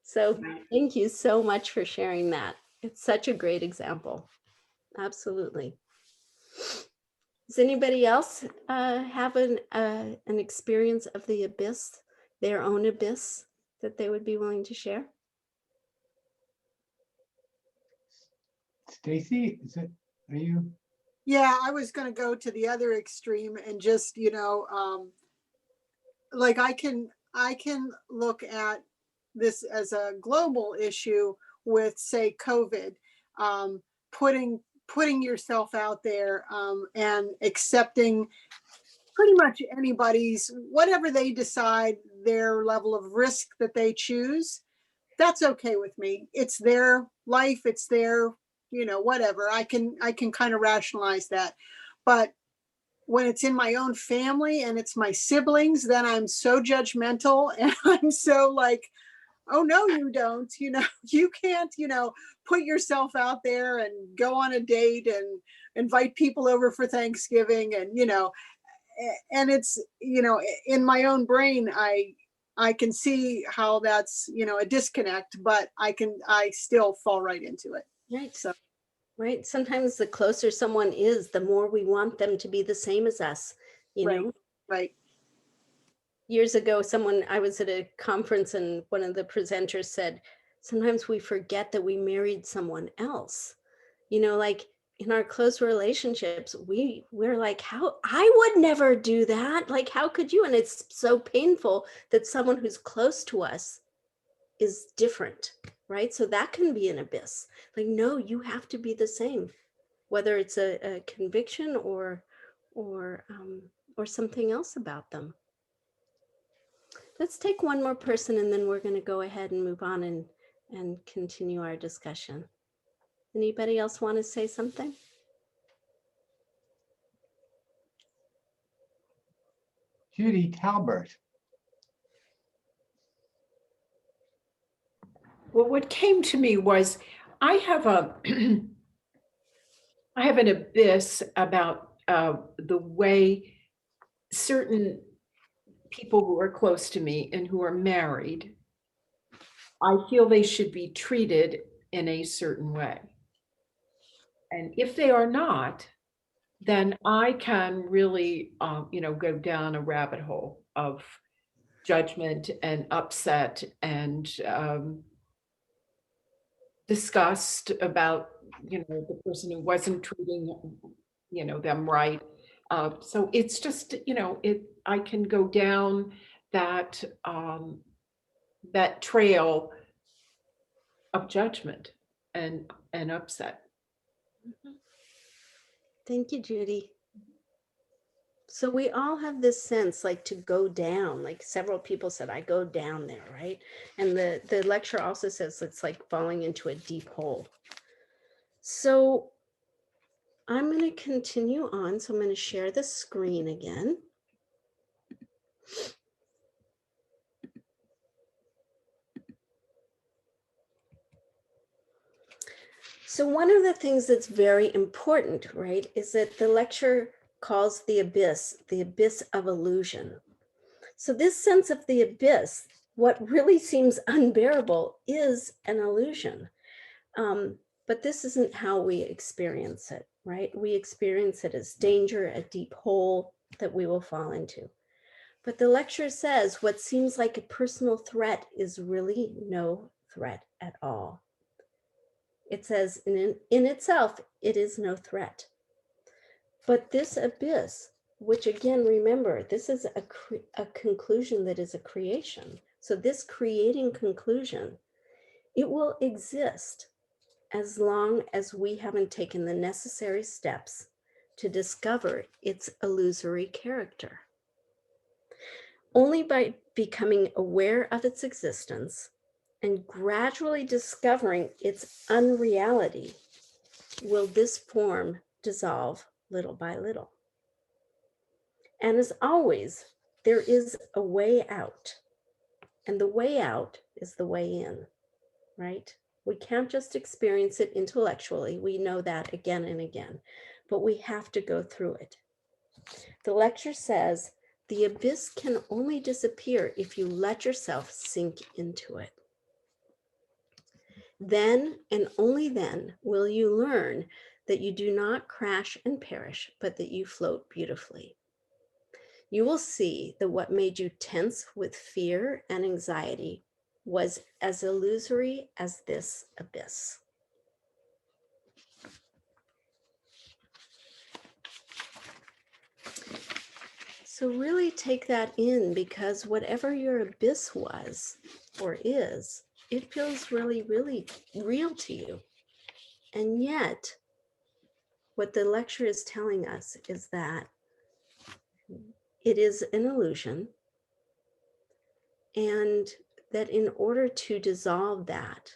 S3: So thank you so much for sharing that. It's such a great example. Absolutely. Does anybody else have an experience of the abyss, their own abyss, that they would be willing to share?
S4: Stacy, are you?
S7: Yeah, I was going to go to the other extreme and just, like I can look at this as a global issue with, say, COVID, putting yourself out there, and accepting pretty much anybody's, whatever they decide, their level of risk that they choose. That's okay with me. It's their life. It's their, whatever. I can kind of rationalize that. But when it's in my own family and it's my siblings, then I'm so judgmental, and I'm so like, oh no, you don't, you can't, put yourself out there and go on a date and invite people over for Thanksgiving. And, and it's, in my own brain, I can see how that's, a disconnect, but I still fall right into it.
S3: Right. So, right. Sometimes the closer someone is, the more we want them to be the same as us,
S7: Right. Right.
S3: Years ago, I was at a conference, and one of the presenters said, sometimes we forget that we married someone else. Like, in our close relationships, we're like, how, I would never do that. Like, how could you? And it's so painful that someone who's close to us is different, right? So that can be an abyss. Like, no, you have to be the same, whether it's a conviction or something else about them. Let's take one more person, and then we're going to go ahead and move on and continue our discussion. Anybody else want to say something?
S4: Judy Talbert.
S1: Well, what came to me was, I have an abyss about the way certain people who are close to me and who are married, I feel they should be treated in a certain way. And if they are not, then I can really, go down a rabbit hole of judgment and upset and disgust about, the person who wasn't treating, them right. So it's just, I can go down that that trail of judgment and upset.
S3: Thank you, Judy. So we all have this sense, like, to go down, like several people said, I go down there, right? And the lecture also says it's like falling into a deep hole. So I'm going to continue on. So I'm going to share the screen again. So one of the things that's very important, right, is that the lecture calls the abyss of illusion. So this sense of the abyss, what really seems unbearable, is an illusion. But this isn't how we experience it. right? We experience it as danger, a deep hole that we will fall into. But the lecture says what seems like a personal threat is really no threat at all. It says in itself, it is no threat. But this abyss, which again, remember, this is a conclusion that is a creation. So this creating conclusion, it will exist as long as we haven't taken the necessary steps to discover its illusory character. Only by becoming aware of its existence and gradually discovering its unreality will this form dissolve little by little. And as always, there is a way out. And the way out is the way in, right? We can't just experience it intellectually. We know that again and again, but we have to go through it. The lecture says the abyss can only disappear if you let yourself sink into it. Then and only then will you learn that you do not crash and perish, but that you float beautifully. You will see that what made you tense with fear and anxiety was as illusory as this abyss. So really take that in, because whatever your abyss was or is, it feels really, really real to you. And yet, what the lecture is telling us is that it is an illusion, and that in order to dissolve that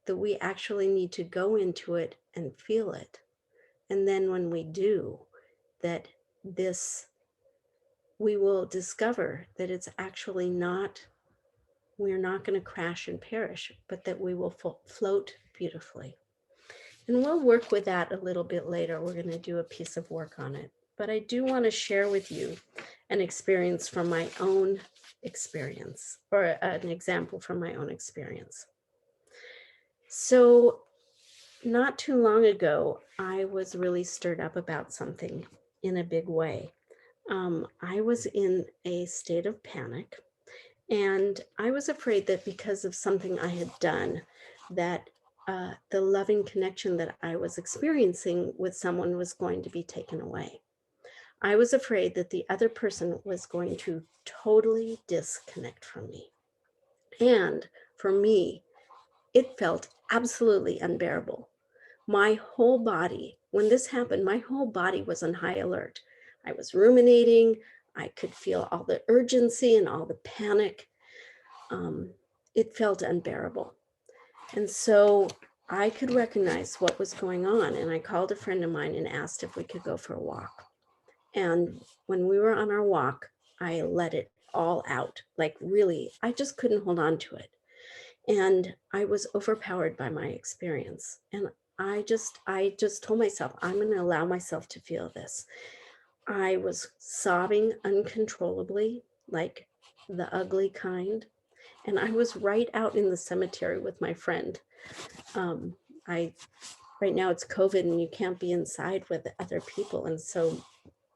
S3: we actually need to go into it and feel it. And then when we do, that we will discover that it's actually not, we're not going to crash and perish, but that we will float beautifully. And we'll work with that a little bit later. We're going to do a piece of work on it. But I do want to share with you an experience from my own experience, or an example from my own experience. So not too long ago, I was really stirred up about something in a big way. I was in a state of panic, and I was afraid that because of something I had done, that the loving connection that I was experiencing with someone was going to be taken away. I was afraid that the other person was going to totally disconnect from me. And for me, it felt absolutely unbearable. My whole body, when this happened, my whole body was on high alert. I was ruminating. I could feel all the urgency and all the panic. It felt unbearable. And so I could recognize what was going on. And I called a friend of mine and asked if we could go for a walk. And when we were on our walk, I let it all out. Like really, I just couldn't hold on to it. And I was overpowered by my experience. And I just told myself, I'm going to allow myself to feel this. I was sobbing uncontrollably, like the ugly kind. And I was right out in the cemetery with my friend. Right now it's COVID and you can't be inside with other people. And so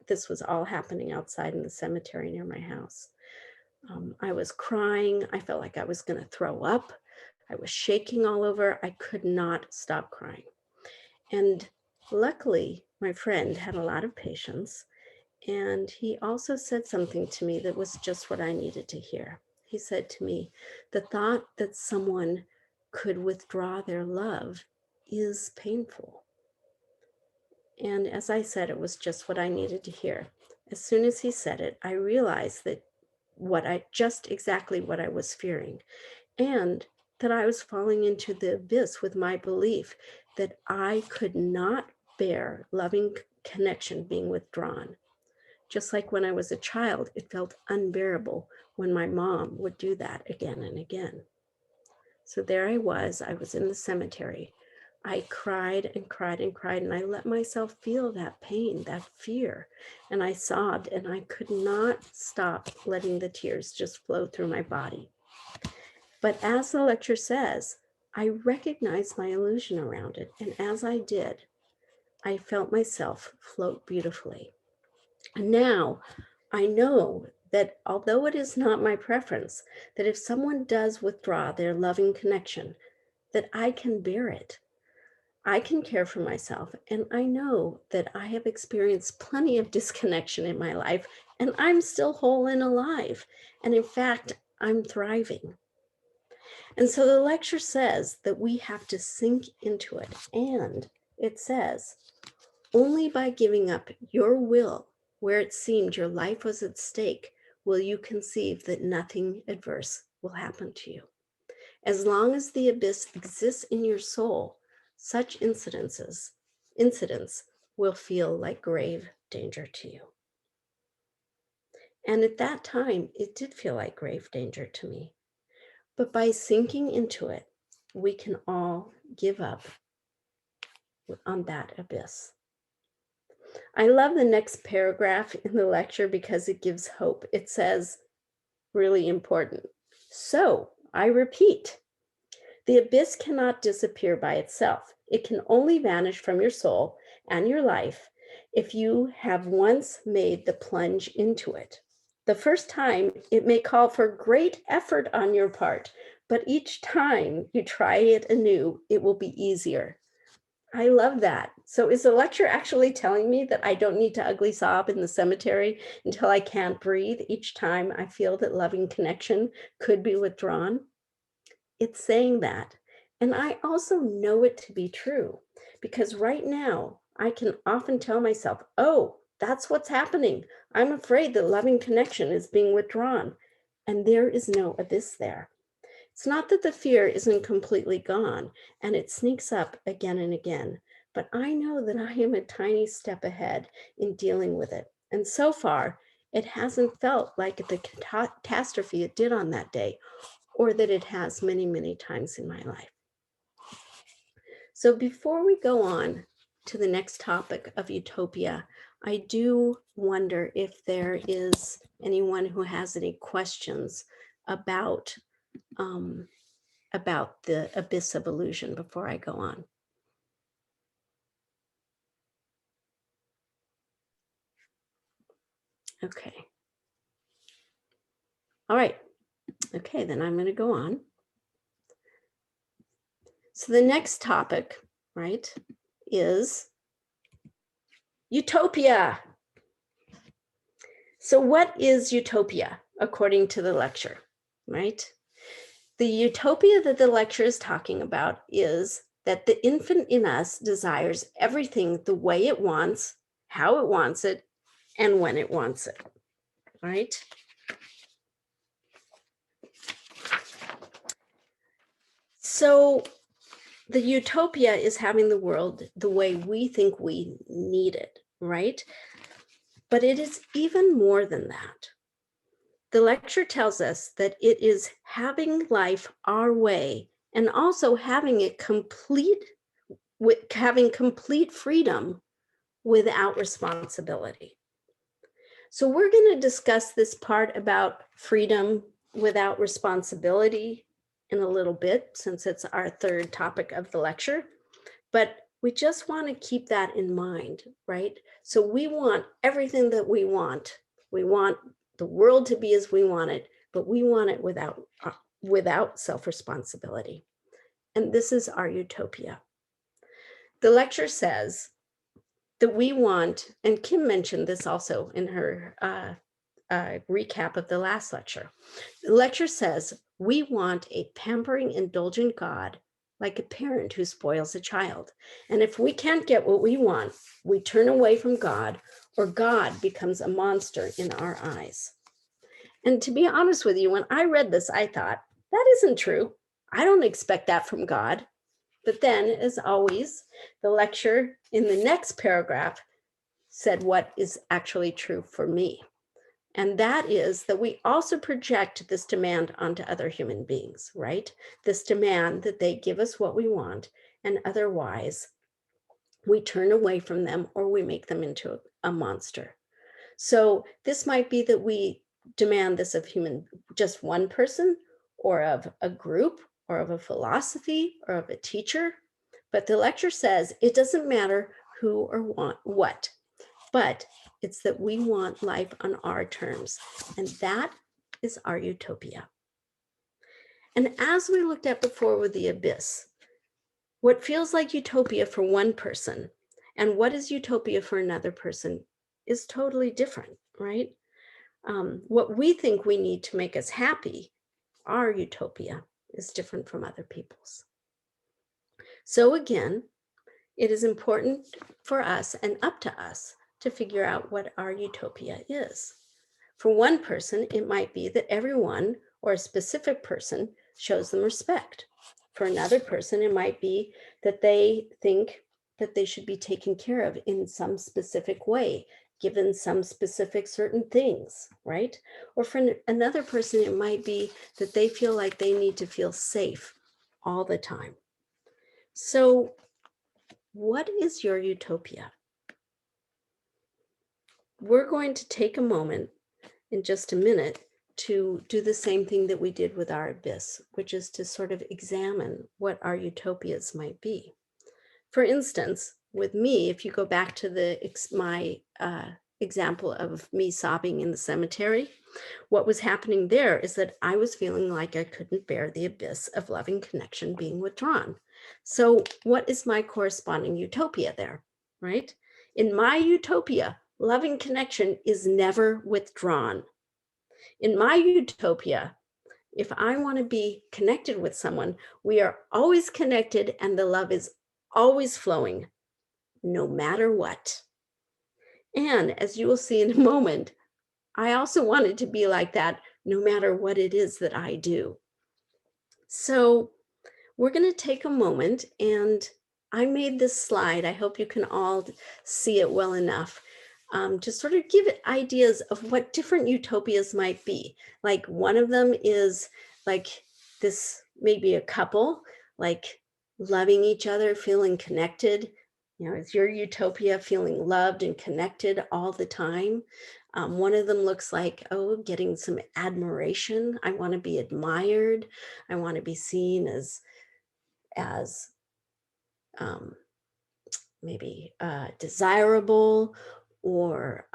S3: this was all happening outside in the cemetery near my house. I was crying. I felt like I was going to throw up. I was shaking all over. I could not stop crying. And luckily, my friend had a lot of patience. And he also said something to me that was just what I needed to hear. He said to me, the thought that someone could withdraw their love is painful. And as I said, it was just what I needed to hear. As soon as he said it, I realized that exactly what I was fearing, and that I was falling into the abyss with my belief that I could not bear loving connection being withdrawn. Just like when I was a child, it felt unbearable when my mom would do that again and again. So there I was in the cemetery. I cried and cried and cried, and I let myself feel that pain, that fear, and I sobbed, and I could not stop letting the tears just flow through my body. But as the lecture says, I recognized my illusion around it, and as I did, I felt myself float beautifully. And now I know that although it is not my preference, that if someone does withdraw their loving connection, that I can bear it. I can care for myself, and I know that I have experienced plenty of disconnection in my life, and I'm still whole and alive. And in fact, I'm thriving. And so the lecture says that we have to sink into it. And it says, only by giving up your will where it seemed your life was at stake will you conceive that nothing adverse will happen to you. As long as the abyss exists in your soul, such incidents will feel like grave danger to you. And at that time, it did feel like grave danger to me. But by sinking into it, we can all give up on that abyss. I love the next paragraph in the lecture because it gives hope. It says, really important. So I repeat, the abyss cannot disappear by itself. It can only vanish from your soul and your life if you have once made the plunge into it. The first time, it may call for great effort on your part, but each time you try it anew, it will be easier. I love that. So is the lecture actually telling me that I don't need to ugly sob in the cemetery until I can't breathe each time I feel that loving connection could be withdrawn? It's saying that. And I also know it to be true because right now I can often tell myself, oh, that's what's happening. I'm afraid that loving connection is being withdrawn. And there is no abyss there. It's not that the fear isn't completely gone and it sneaks up again and again, but I know that I am a tiny step ahead in dealing with it. And so far, it hasn't felt like the catastrophe it did on that day, or that it has many, many times in my life. So before we go on to the next topic of utopia, I do wonder if there is anyone who has any questions about the abyss of illusion before I go on. Okay. All right. Okay, then I'm going to go on. So the next topic, right, is utopia. So what is utopia according to the lecture, right? The utopia that the lecture is talking about is that the infant in us desires everything the way it wants, how it wants it, and when it wants it, right? So the utopia is having the world the way we think we need it, right? But it is even more than that. The lecture tells us that it is having life our way and also having it having complete freedom without responsibility. So we're going to discuss this part about freedom without responsibility in a little bit, since it's our third topic of the lecture. But we just want to keep that in mind, right? So we want everything that we want. We want the world to be as we want it, but we want it without self-responsibility. And this is our utopia. The lecture says that we want, and Kim mentioned this also in her recap of the last lecture. The lecture says we want a pampering, indulgent God, like a parent who spoils a child. And if we can't get what we want, we turn away from God, or God becomes a monster in our eyes. And to be honest with you, when I read this, I thought, that isn't true. I don't expect that from God. But then, as always, the lecture in the next paragraph said what is actually true for me. And that is that we also project this demand onto other human beings, right? This demand that they give us what we want, and otherwise we turn away from them or we make them into a monster. So this might be that we demand this of just one person, or of a group, or of a philosophy, or of a teacher. But the lecture says it doesn't matter who or want what, but it's that we want life on our terms. And that is our utopia. And as we looked at before with the abyss, what feels like utopia for one person and what is utopia for another person is totally different, right? What we think we need to make us happy, our utopia, is different from other people's. So again, it is important for us and up to us to figure out what our utopia is. For one person, it might be that everyone or a specific person shows them respect. For another person, it might be that they think that they should be taken care of in some specific way, given some specific certain things, right? Or for another person, it might be that they feel like they need to feel safe all the time. So what is your utopia? We're going to take a moment in just a minute to do the same thing that we did with our abyss, which is to sort of examine what our utopias might be. For instance, with me, if you go back to my example of me sobbing in the cemetery, what was happening there is that I was feeling like I couldn't bear the abyss of loving connection being withdrawn. So what is my corresponding utopia there, right? In my utopia, loving connection is never withdrawn. In my utopia, if I want to be connected with someone, we are always connected and the love is always flowing, no matter what. And as you will see in a moment, I also want it to be like that no matter what it is that I do. So we're going to take a moment, and I made this slide. I hope you can all see it well enough. To sort of give it ideas of what different utopias might be. Like one of them is like this, maybe a couple, like loving each other, feeling connected. You know, is your utopia feeling loved and connected all the time? One of them looks like, oh, getting some admiration. I want to be admired. I want to be seen as maybe desirable or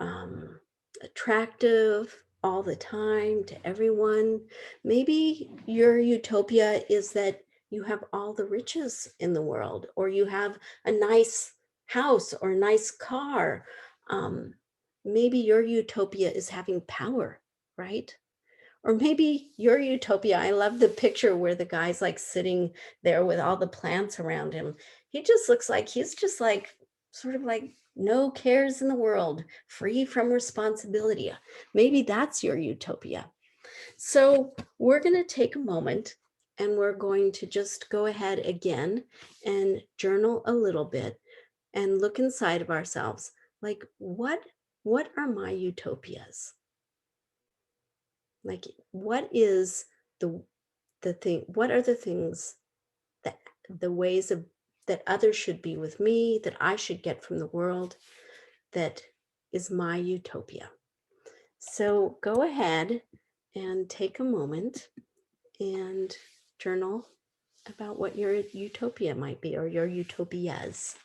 S3: attractive all the time to everyone. Maybe your utopia is that you have all the riches in the world, or you have a nice house or a nice car. Maybe your utopia is having power, right? Or maybe your utopia, I love the picture where the guy's like sitting there with all the plants around him. He just looks like he's just like sort of like no cares in the world, free from responsibility. Maybe that's your utopia. So we're going to take a moment and we're going to just go ahead again and journal a little bit and look inside of ourselves. Like what are my utopias? Like, what is the thing, what are the things that the ways of that others should be with me, that I should get from the world, that is my utopia? So go ahead and take a moment and journal about what your utopia might be, or your utopias.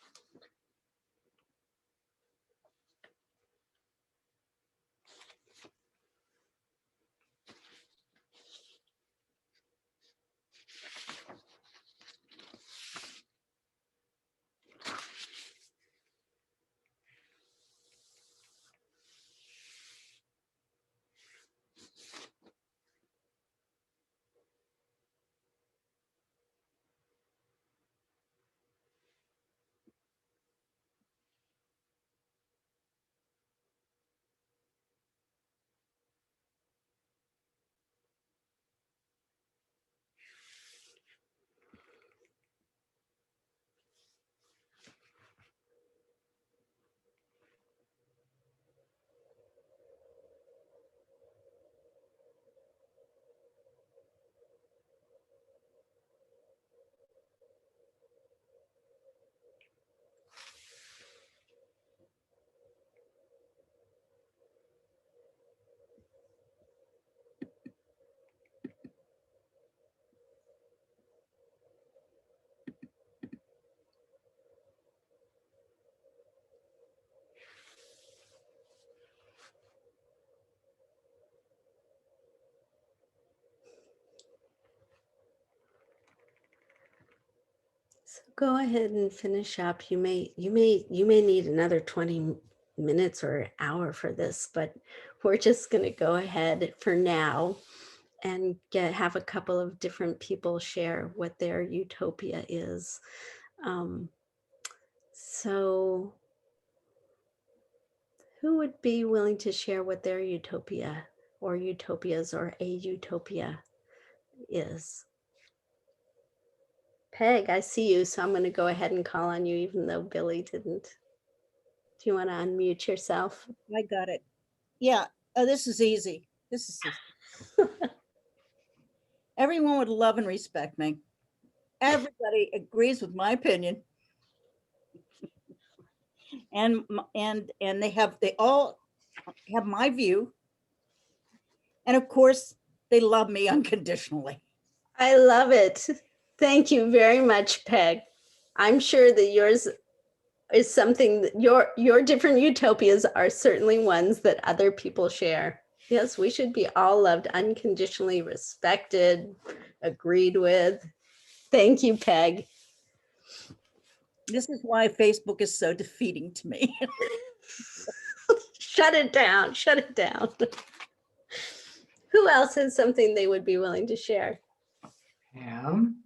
S3: go ahead and finish up. You may need another 20 minutes or an hour for this, but we're just going to go ahead for now and have a couple of different people share what their utopia is. So who would be willing to share what their utopia or utopias or a utopia is? Peg, I see you, so I'm going to go ahead and call on you, even though Billy didn't. Do you want to unmute yourself?
S8: I got it. Yeah, this is easy. This is easy. Everyone would love and respect me. Everybody agrees with my opinion. And they all have my view. And of course, they love me unconditionally.
S3: I love it. Thank you very much, Peg. I'm sure that yours is something that your different utopias are certainly ones that other people share. Yes, we should be all loved, unconditionally respected, agreed with. Thank you, Peg.
S8: This is why Facebook is so defeating to me.
S3: Shut it down. Shut it down. Who else has something they would be willing to share?
S4: Pam?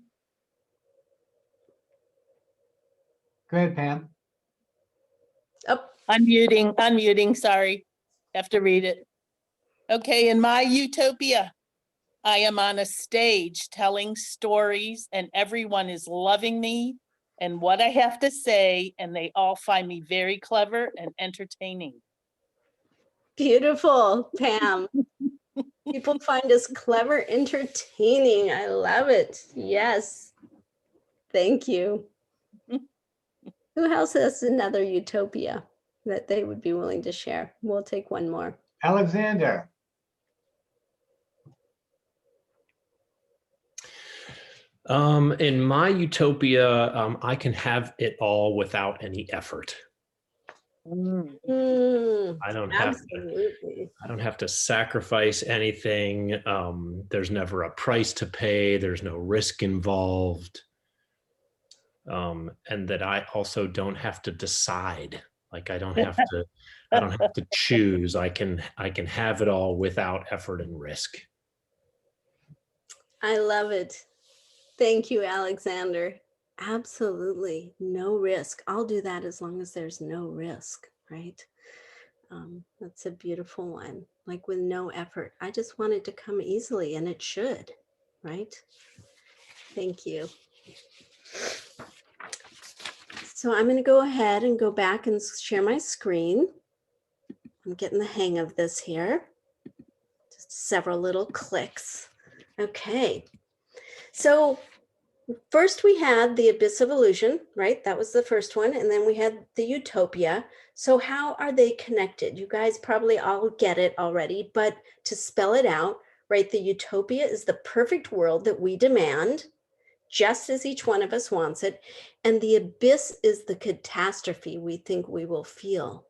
S4: Go ahead, Pam.
S3: Oh,
S5: Unmuting, sorry. Have to read it. Okay, in my utopia, I am on a stage telling stories and everyone is loving me and what I have to say, and they all find me very clever and entertaining.
S3: beautiful, Pam. People find us clever, entertaining. I love it. Yes. Thank you. Who else has another utopia that they would be willing to share? We'll take one more.
S4: Alexander.
S9: In my utopia, I can have it all without any effort. I don't have to sacrifice anything. There's never a price to pay. There's no risk involved. And that I also don't have to decide. Like I don't have to choose. I can have it all without effort and risk.
S3: I love it. Thank you, Alexander. Absolutely. No risk. I'll do that as long as there's no risk, right? That's a beautiful one. Like with no effort. I just want it to come easily, and it should, right? Thank you. So I'm going to go ahead and go back and share my screen. I'm getting the hang of this here. Just several little clicks. Okay. So first we had the Abyss of Illusion, right? That was the first one. And then we had the Utopia. So how are they connected? You guys probably all get it already, but to spell it out, right? The Utopia is the perfect world that we demand, just as each one of us wants it. And the abyss is the catastrophe we think we will feel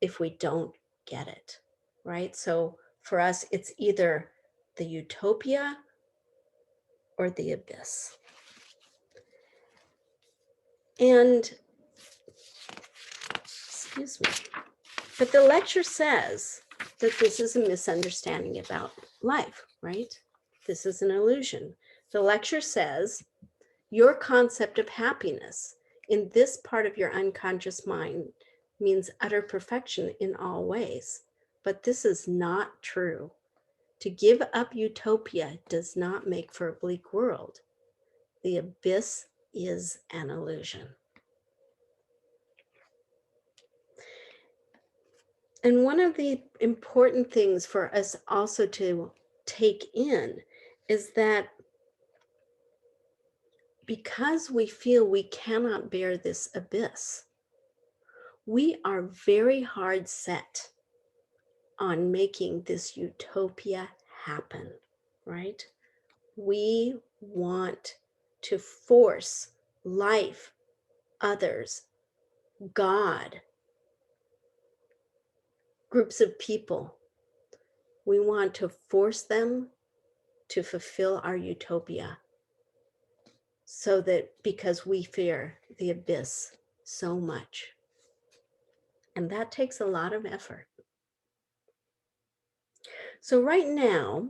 S3: if we don't get it, right? So for us, it's either the utopia or the abyss. And, excuse me, but the lecture says that this is a misunderstanding about life, right? This is an illusion. The lecture says your concept of happiness in this part of your unconscious mind means utter perfection in all ways. But this is not true. To give up utopia does not make for a bleak world. The abyss is an illusion. And one of the important things for us also to take in is that because we feel we cannot bear this abyss, we are very hard set on making this utopia happen, right? We want to force life, others, God, groups of people. We want to force them to fulfill our utopia. so that because we fear the abyss so much. And that takes a lot of effort. So right now,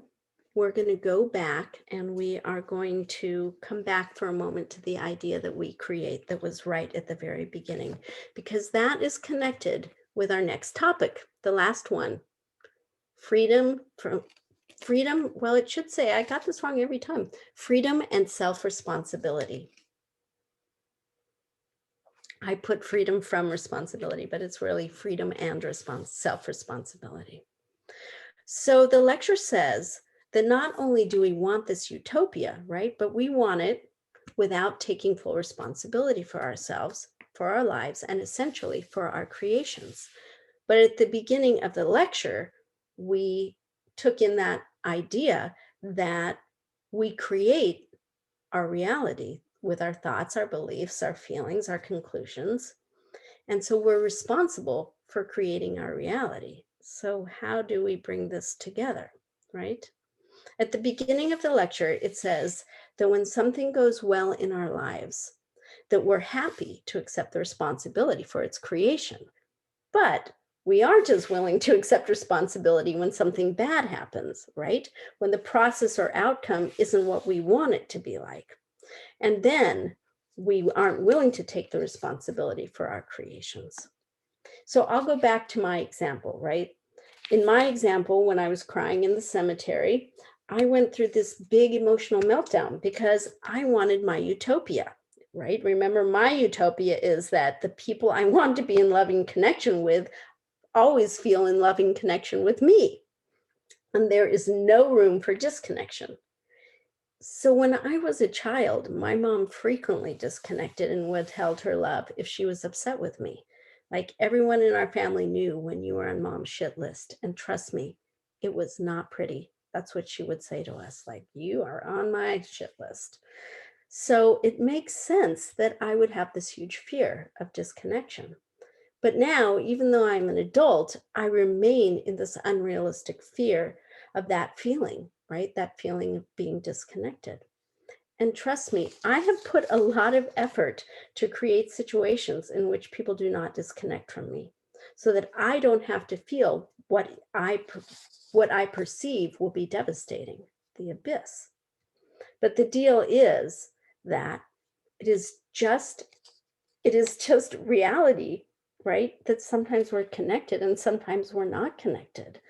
S3: we're going to go back and we are going to come back for a moment to the idea that we create that was right at the very beginning, because that is connected with our next topic, the last one. Freedom, well, it should say, I got this wrong every time, freedom and self-responsibility. I put freedom from responsibility, but it's really freedom and self-responsibility. So the lecture says that not only do we want this utopia, right, but we want it without taking full responsibility for ourselves, for our lives, and essentially for our creations. But at the beginning of the lecture, we took in that idea that we create our reality with our thoughts, our beliefs, our feelings, our conclusions. And so we're responsible for creating our reality. So how do we bring this together, right? At the beginning of the lecture, it says that when something goes well in our lives, that we're happy to accept the responsibility for its creation. But we aren't as willing to accept responsibility when something bad happens, right? When the process or outcome isn't what we want it to be like. And then we aren't willing to take the responsibility for our creations. So I'll go back to my example, right? In my example, when I was crying in the cemetery, I went through this big emotional meltdown because I wanted my utopia, right? Remember, my utopia is that the people I want to be in loving connection with always feel in loving connection with me. And there is no room for disconnection. So when I was a child, my mom frequently disconnected and withheld her love if she was upset with me. Like everyone in our family knew when you were on mom's shit list. And trust me, it was not pretty. That's what she would say to us, like, you are on my shit list. So it makes sense that I would have this huge fear of disconnection. But now, even though I'm an adult, I remain in this unrealistic fear of that feeling, right? That feeling of being disconnected. And trust me, I have put a lot of effort to create situations in which people do not disconnect from me, so that I don't have to feel what I perceive will be devastating, the abyss. But the deal is that it is just reality, right? That sometimes we're connected and sometimes we're not connected.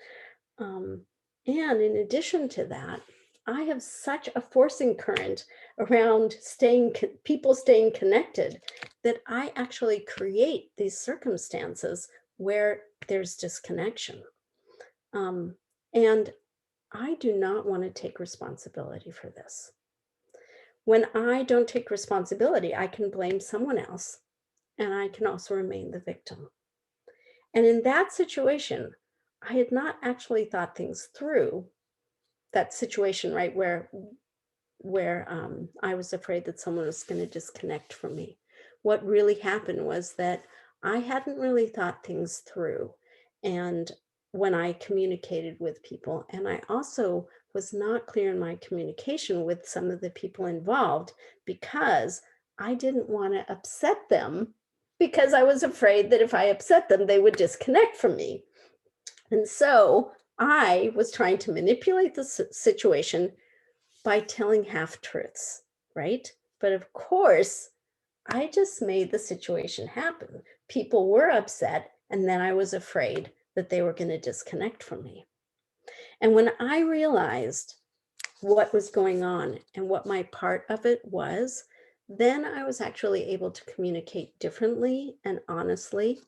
S3: And in addition to that, I have such a forcing current around people staying connected that I actually create these circumstances where there's disconnection. And I do not want to take responsibility for this. When I don't take responsibility, I can blame someone else, and I can also remain the victim. And in that situation, I had not actually thought things through. That situation, right, where I was afraid that someone was going to disconnect from me. What really happened was that I hadn't really thought things through, and when I communicated with people, and I also was not clear in my communication with some of the people involved because I didn't want to upset them, because I was afraid that if I upset them, they would disconnect from me. And so I was trying to manipulate the situation by telling half-truths, right? But of course, I just made the situation happen. People were upset, and then I was afraid that they were going to disconnect from me. And when I realized what was going on and what my part of it was, then I was actually able to communicate differently and honestly,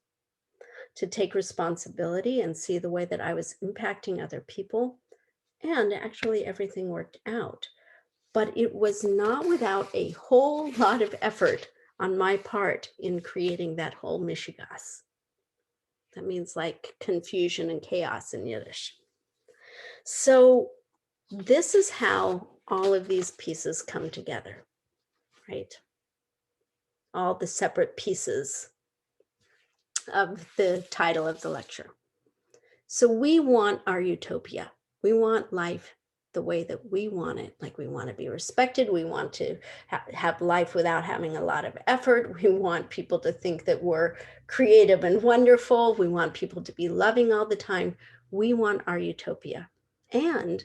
S3: to take responsibility and see the way that I was impacting other people. And actually everything worked out. But it was not without a whole lot of effort on my part in creating that whole mishigas. That means like confusion and chaos in Yiddish. So this is how all of these pieces come together, right? All the separate pieces of the title of the lecture. So we want our utopia. We want life the way that we want it. Like we want to be respected. We want to have life without having a lot of effort. We want people to think that we're creative and wonderful. We want people to be loving all the time. We want our utopia. And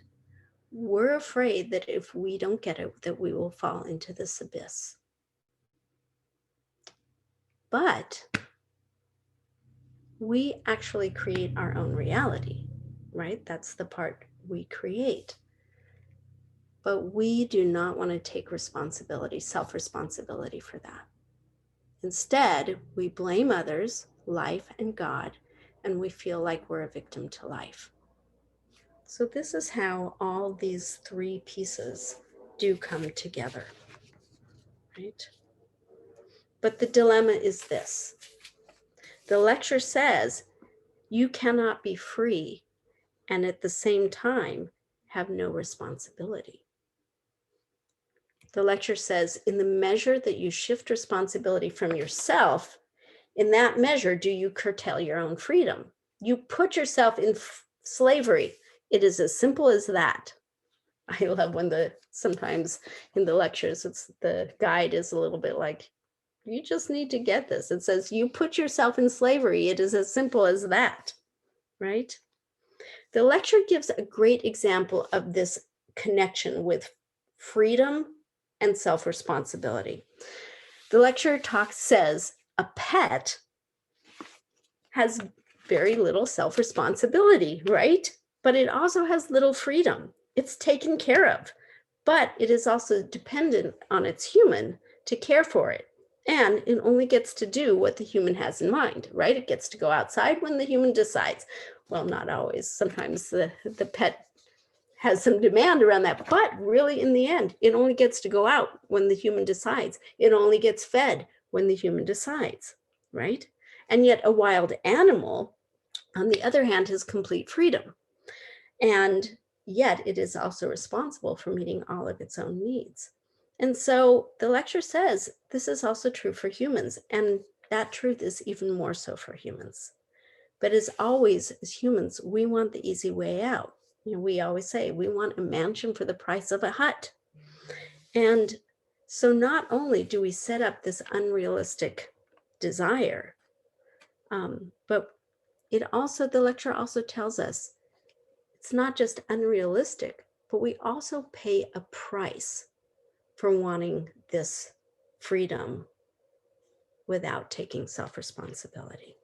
S3: we're afraid that if we don't get it, that we will fall into this abyss. But we actually create our own reality, right? That's the part we create. But we do not want to take responsibility, self-responsibility for that. Instead, we blame others, life, and God, and we feel like we're a victim to life. So this is how all these three pieces do come together, right? But the dilemma is this. The lecture says you cannot be free and at the same time have no responsibility. The lecture says, in the measure that you shift responsibility from yourself, in that measure, do you curtail your own freedom? You put yourself in slavery. It is as simple as that. I love when sometimes in the lectures, the guide is a little bit like, you just need to get this. It says, you put yourself in slavery. It is as simple as that, right? The lecture gives a great example of this connection with freedom and self-responsibility. The lecture says a pet has very little self-responsibility, right? But it also has little freedom. It's taken care of, but it is also dependent on its human to care for it. And it only gets to do what the human has in mind, right? It gets to go outside when the human decides. Well, not always. Sometimes the pet has some demand around that, but really in the end, it only gets to go out when the human decides. It only gets fed when the human decides, right? And yet a wild animal, on the other hand, has complete freedom. And yet it is also responsible for meeting all of its own needs. And so the lecture says this is also true for humans, and that truth is even more so for humans. But as always, as humans, we want the easy way out. You know, we always say we want a mansion for the price of a hut. And so not only do we set up this unrealistic desire, but the lecture also tells us it's not just unrealistic, but we also pay a price for wanting this freedom without taking self-responsibility.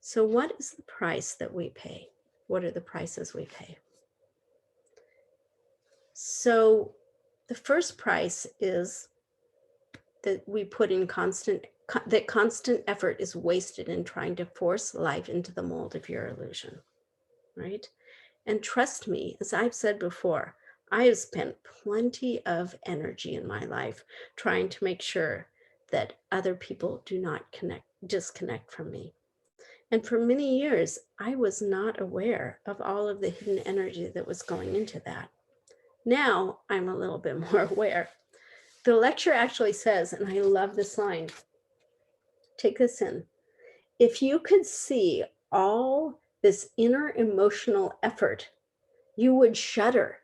S3: So what is the price that we pay? What are the prices we pay? So the first price is that we put in constant effort is wasted in trying to force life into the mold of your illusion, right? And trust me, as I've said before, I have spent plenty of energy in my life trying to make sure that other people do not disconnect from me. And for many years, I was not aware of all of the hidden energy that was going into that. Now I'm a little bit more aware. The lecture actually says, and I love this line, take this in. If you could see all this inner emotional effort, you would shudder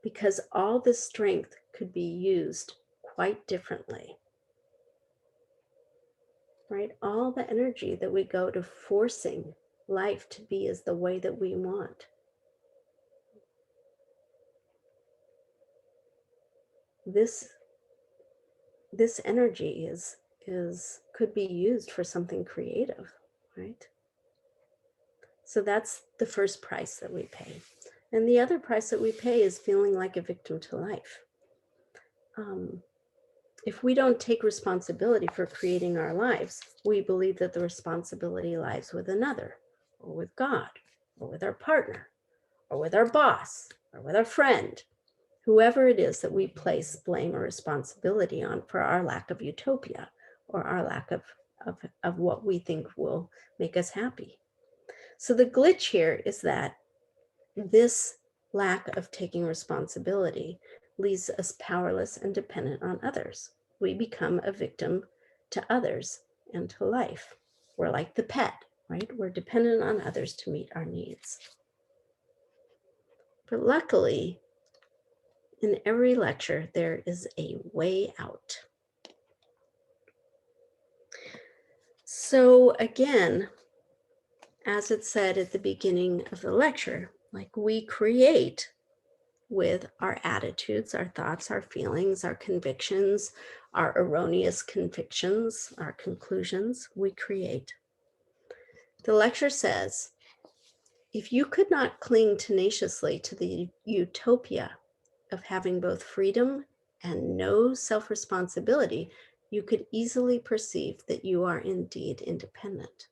S3: because all this strength could be used quite differently. Right? All the energy that we go to forcing life to be as the way that we want. This energy could be used for something creative, right? So that's the first price that we pay. And the other price that we pay is feeling like a victim to life. If we don't take responsibility for creating our lives, we believe that the responsibility lies with another, or with God, or with our partner, or with our boss, or with our friend, whoever it is that we place blame or responsibility on for our lack of utopia, or our lack of what we think will make us happy. So the glitch here is that this lack of taking responsibility leaves us powerless and dependent on others. We become a victim to others and to life. We're like the pet, right? We're dependent on others to meet our needs. But luckily, In every lecture, there is a way out. So again, as it said at the beginning of the lecture, like we create with our attitudes, our thoughts, our feelings, our convictions, our erroneous convictions, our conclusions, we create. The lecture says, if you could not cling tenaciously to the utopia of having both freedom and no self-responsibility, you could easily perceive that you are indeed independent.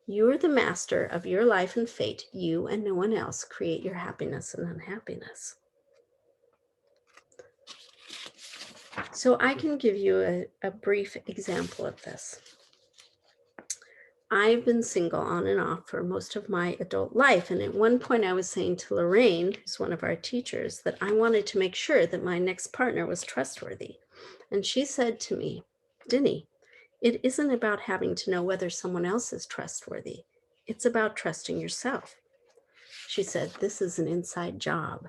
S3: You are the master of your life and fate. You and no one else create your happiness and unhappiness. So I can give you a brief example of this. I've been single on and off for most of my adult life. And at one point I was saying to Lorraine, who's one of our teachers, that I wanted to make sure that my next partner was trustworthy. And she said to me, Denny, it isn't about having to know whether someone else is trustworthy. It's about trusting yourself. She said, this is an inside job.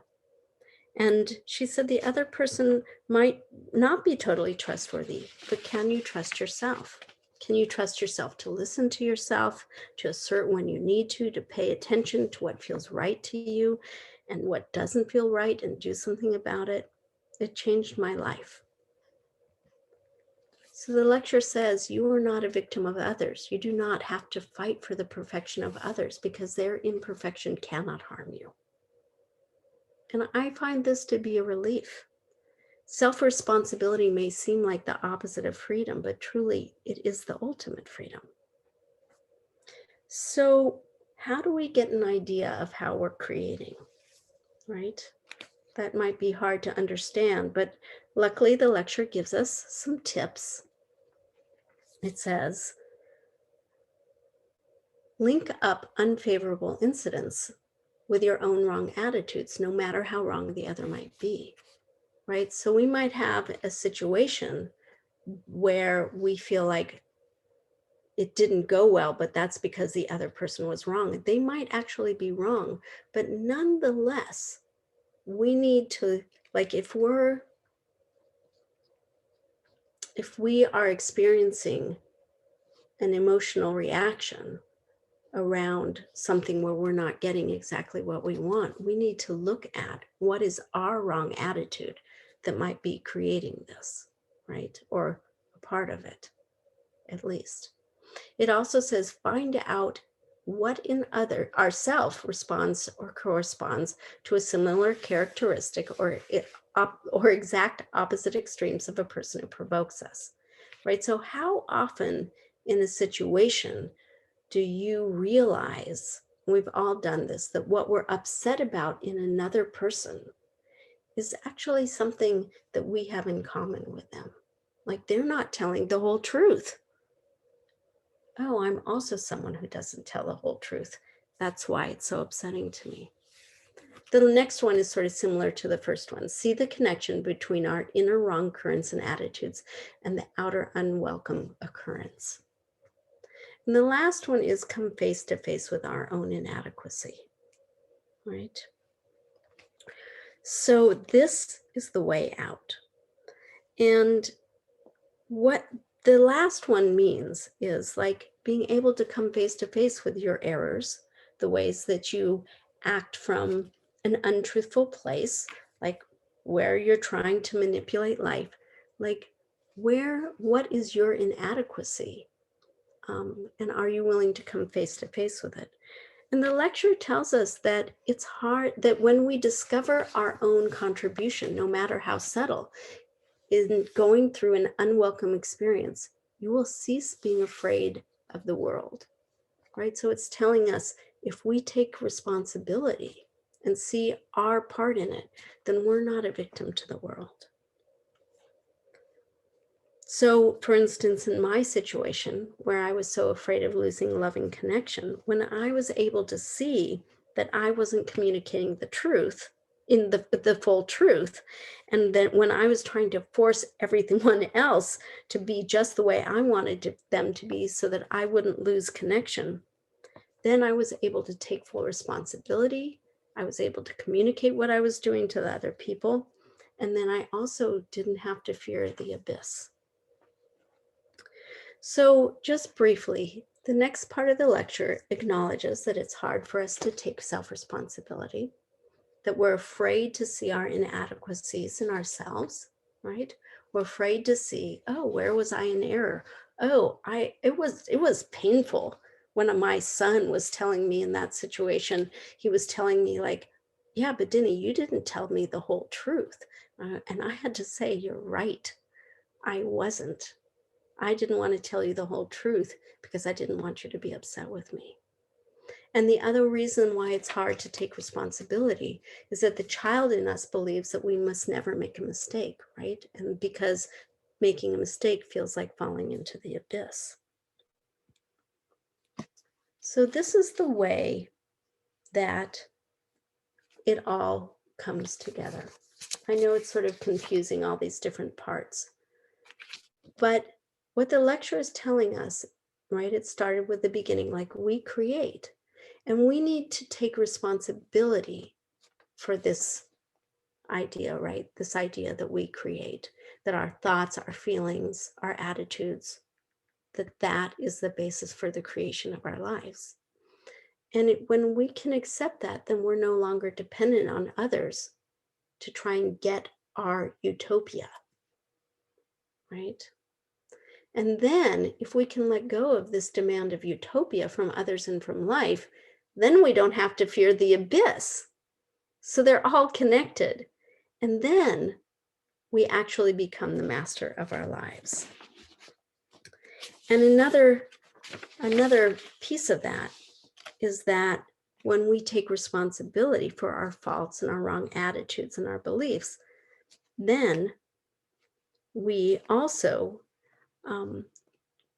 S3: And she said, the other person might not be totally trustworthy, but can you trust yourself? Can you trust yourself to listen to yourself, to assert when you need to pay attention to what feels right to you and what doesn't feel right and do something about it? It changed my life. So the lecture says you are not a victim of others. You do not have to fight for the perfection of others because their imperfection cannot harm you. And I find this to be a relief. Self-responsibility may seem like the opposite of freedom, but truly it is the ultimate freedom. So how do we get an idea of how we're creating, right? That might be hard to understand, but luckily the lecture gives us some tips. It says, link up unfavorable incidents with your own wrong attitudes, no matter how wrong the other might be. Right? So we might have a situation where we feel like it didn't go well, but that's because the other person was wrong. They might actually be wrong, but nonetheless, we need to, like, if we are experiencing an emotional reaction around something where we're not getting exactly what we want, we need to look at what is our wrong attitude that might be creating this, right? Or a part of it, at least. It also says, find out what in ourself responds or corresponds to a similar characteristic or exact opposite extremes of a person who provokes us, right? So how often in a situation do you realize, we've all done this, that what we're upset about in another person is actually something that we have in common with them? Like they're not telling the whole truth. Oh, I'm also someone who doesn't tell the whole truth. That's why it's so upsetting to me. The next one is sort of similar to the first one. See the connection between our inner wrong currents and attitudes and the outer unwelcome occurrence. And the last one is come face to face with our own inadequacy, right? So this is the way out. And what the last one means is like being able to come face to face with your errors, the ways that you act from an untruthful place, like where you're trying to manipulate life, like what is your inadequacy? And are you willing to come face to face with it? And the lecture tells us that it's hard, that when we discover our own contribution, no matter how subtle, in going through an unwelcome experience, you will cease being afraid of the world, right? So it's telling us if we take responsibility and see our part in it, then we're not a victim to the world. So for instance, in my situation where I was so afraid of losing loving connection, when I was able to see that I wasn't communicating the truth, in the full truth, and then when I was trying to force everyone else to be just the way I wanted them to be so that I wouldn't lose connection, then I was able to take full responsibility. I was able to communicate what I was doing to the other people. And then I also didn't have to fear the abyss. So just briefly, the next part of the lecture acknowledges that it's hard for us to take self-responsibility, that we're afraid to see our inadequacies in ourselves, right? We're afraid to see, oh, where was I in error? Oh, it was painful when my son was telling me in that situation, he was telling me like, yeah, but Denny, you didn't tell me the whole truth. And I had to say, you're right. I wasn't. I didn't want to tell you the whole truth because I didn't want you to be upset with me. And the other reason why it's hard to take responsibility is that the child in us believes that we must never make a mistake, right? And because making a mistake feels like falling into the abyss. So this is the way that it all comes together. I know it's sort of confusing, all these different parts, but what the lecture is telling us, right? It started with the beginning, like we create, and we need to take responsibility for this idea, right? This idea that we create, that our thoughts, our feelings, our attitudes, that is the basis for the creation of our lives. And when we can accept that, then we're no longer dependent on others to try and get our utopia, right? And then if we can let go of this demand of utopia from others and from life, then we don't have to fear the abyss. So they're all connected. And then we actually become the master of our lives. And another piece of that is that when we take responsibility for our faults and our wrong attitudes and our beliefs, then we also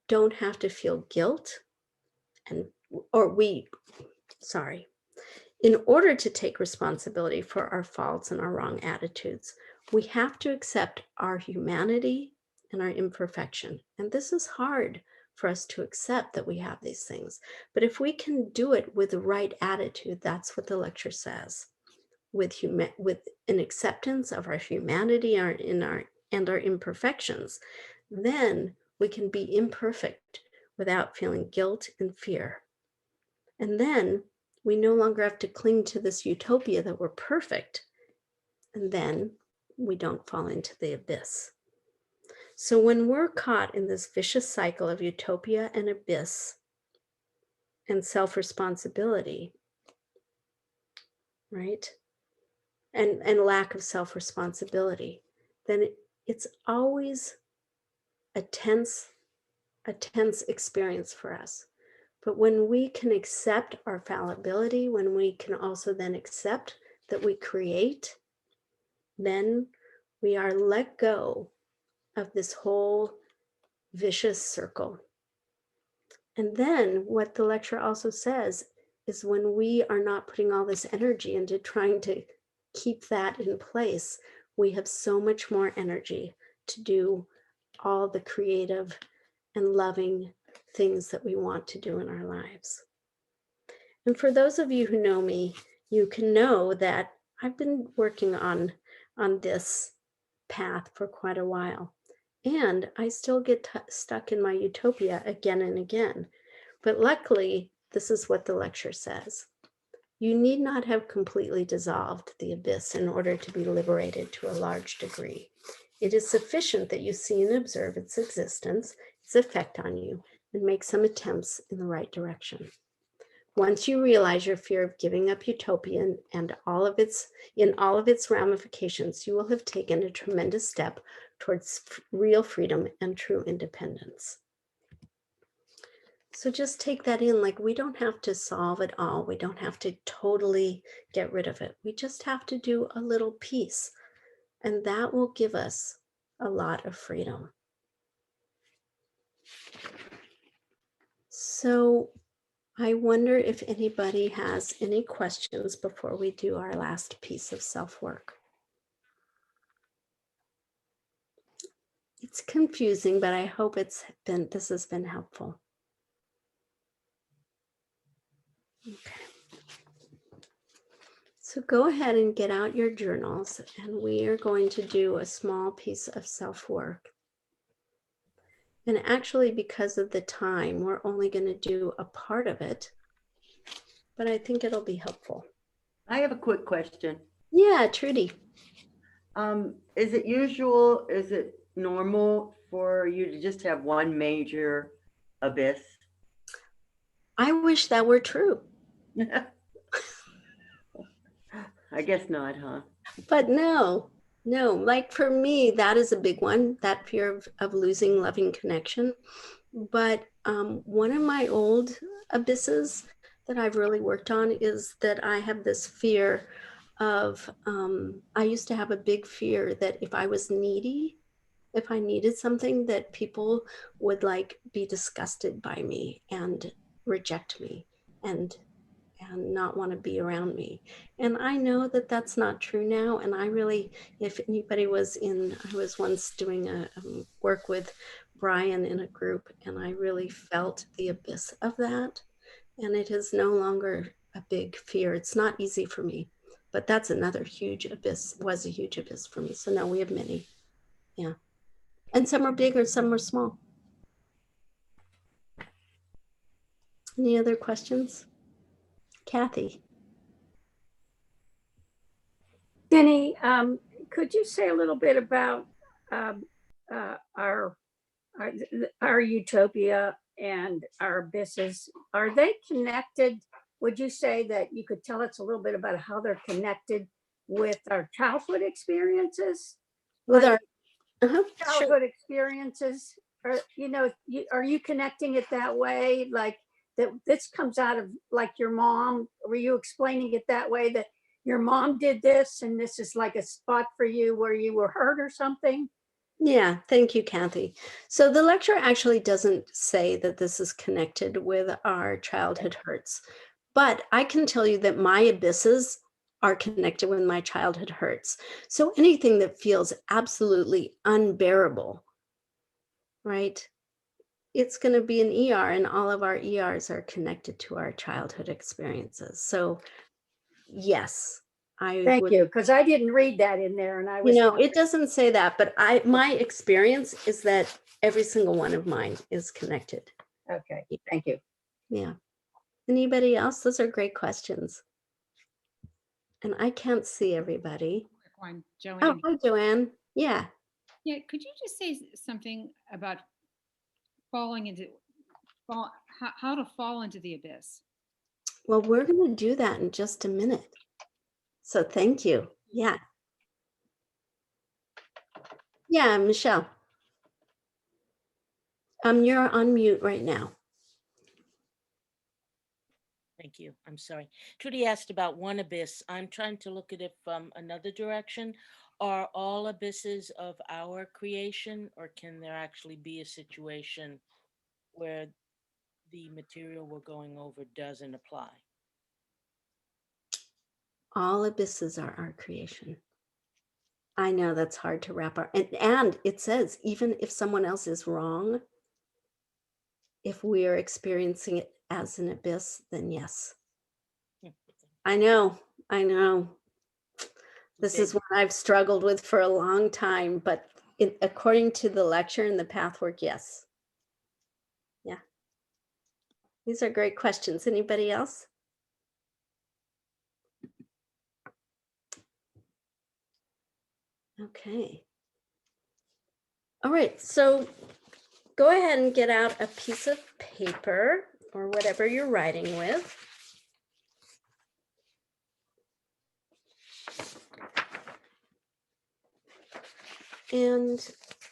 S3: don't have to feel guilt in order to take responsibility for our faults and our wrong attitudes, we have to accept our humanity and our imperfection. And this is hard for us to accept, that we have these things. But if we can do it with the right attitude, that's what the lecture says, with an acceptance of our humanity and our imperfections, then we can be imperfect without feeling guilt and fear. And then we no longer have to cling to this utopia that we're perfect. And then we don't fall into the abyss. So when we're caught in this vicious cycle of utopia and abyss and self-responsibility, right? And lack of self-responsibility, then it's always a tense experience for us. But when we can accept our fallibility, when we can also then accept that we create, then we are let go of this whole vicious circle. And then what the lecture also says is when we are not putting all this energy into trying to keep that in place, we have so much more energy to do all the creative and loving things that we want to do in our lives. And for those of you who know me, you can know that I've been working on this path for quite a while. And I still get stuck in my utopia again and again. But luckily, this is what the lecture says. You need not have completely dissolved the abyss in order to be liberated to a large degree. It is sufficient that you see and observe its existence, its effect on you, and make some attempts in the right direction. Once you realize your fear of giving up utopia and all of its ramifications, you will have taken a tremendous step towards real freedom and true independence. So just take that in, like we don't have to solve it all. We don't have to totally get rid of it. We just have to do a little piece, and that will give us a lot of freedom. So I wonder if anybody has any questions before we do our last piece of self-work. It's confusing, but I hope this has been helpful. Okay. So So go ahead and get out your journals, and we are going to do a small piece of self-work. And actually, because of the time, we're only going to do a part of it, but I think it'll be helpful.
S10: I have a quick question.
S3: Yeah, Trudy.
S10: Is it normal for you to just have one major abyss?
S3: I wish that were true,
S10: I guess not, huh?
S3: but no, like for me, that is a big one, that fear of losing loving connection. But one of my old abysses that I've really worked on is that I have this fear of, I used to have a big fear that if I was needy, if I needed something, that people would like be disgusted by me and reject me and not want to be around me. And I know that that's not true now. And I really, if anybody was I was once doing a work with Brian in a group, and I really felt the abyss of that. And it is no longer a big fear. It's not easy for me, but that's another huge abyss, was a huge abyss for me. So now we have many. Yeah. And some are big or some are small. Any other questions? Kathy.
S11: Denny, could you say a little bit about our utopia and our abysses? Are they connected? Would you say that you could tell us a little bit about how they're connected with our childhood experiences?
S3: With
S11: Like
S3: our
S11: childhood experiences, or are you connecting it that way? Like that this comes out of like your mom? Were you explaining it that way, that your mom did this and this is like a spot for you where you were hurt or something?
S3: Yeah, thank you, Kathy. So the lecture actually doesn't say that this is connected with our childhood hurts, but I can tell you that my abysses are connected with my childhood hurts. So anything that feels absolutely unbearable, right? It's going to be an ER, and all of our ERs are connected to our childhood experiences. So yes,
S11: Thank you, because I didn't read that in there, and I was.
S3: It doesn't say that, but my experience is that every single one of mine is connected.
S11: Okay, thank you.
S3: Yeah. Anybody else? Those are great questions. And I can't see everybody.
S12: Quick one, Joanne.
S3: Oh, hi, Joanne. Yeah.
S12: Yeah, could you just say something about how to fall into the abyss?
S3: Well, we're going to do that in just a minute. So thank you. Yeah. Yeah, Michelle. You're on mute right now.
S13: Thank you. I'm sorry. Trudy asked about one abyss. I'm trying to look at it from another direction. Are all abysses of our creation, or can there actually be a situation where the material we're going over doesn't apply?
S3: All abysses are our creation. I know that's hard to wrap our, and it says, even if someone else is wrong, if we are experiencing it as an abyss, then yes. I know. This is what I've struggled with for a long time, but according to the lecture and the pathwork, yes. Yeah. These are great questions. Anybody else? Okay. All right, so go ahead and get out a piece of paper or whatever you're writing with. And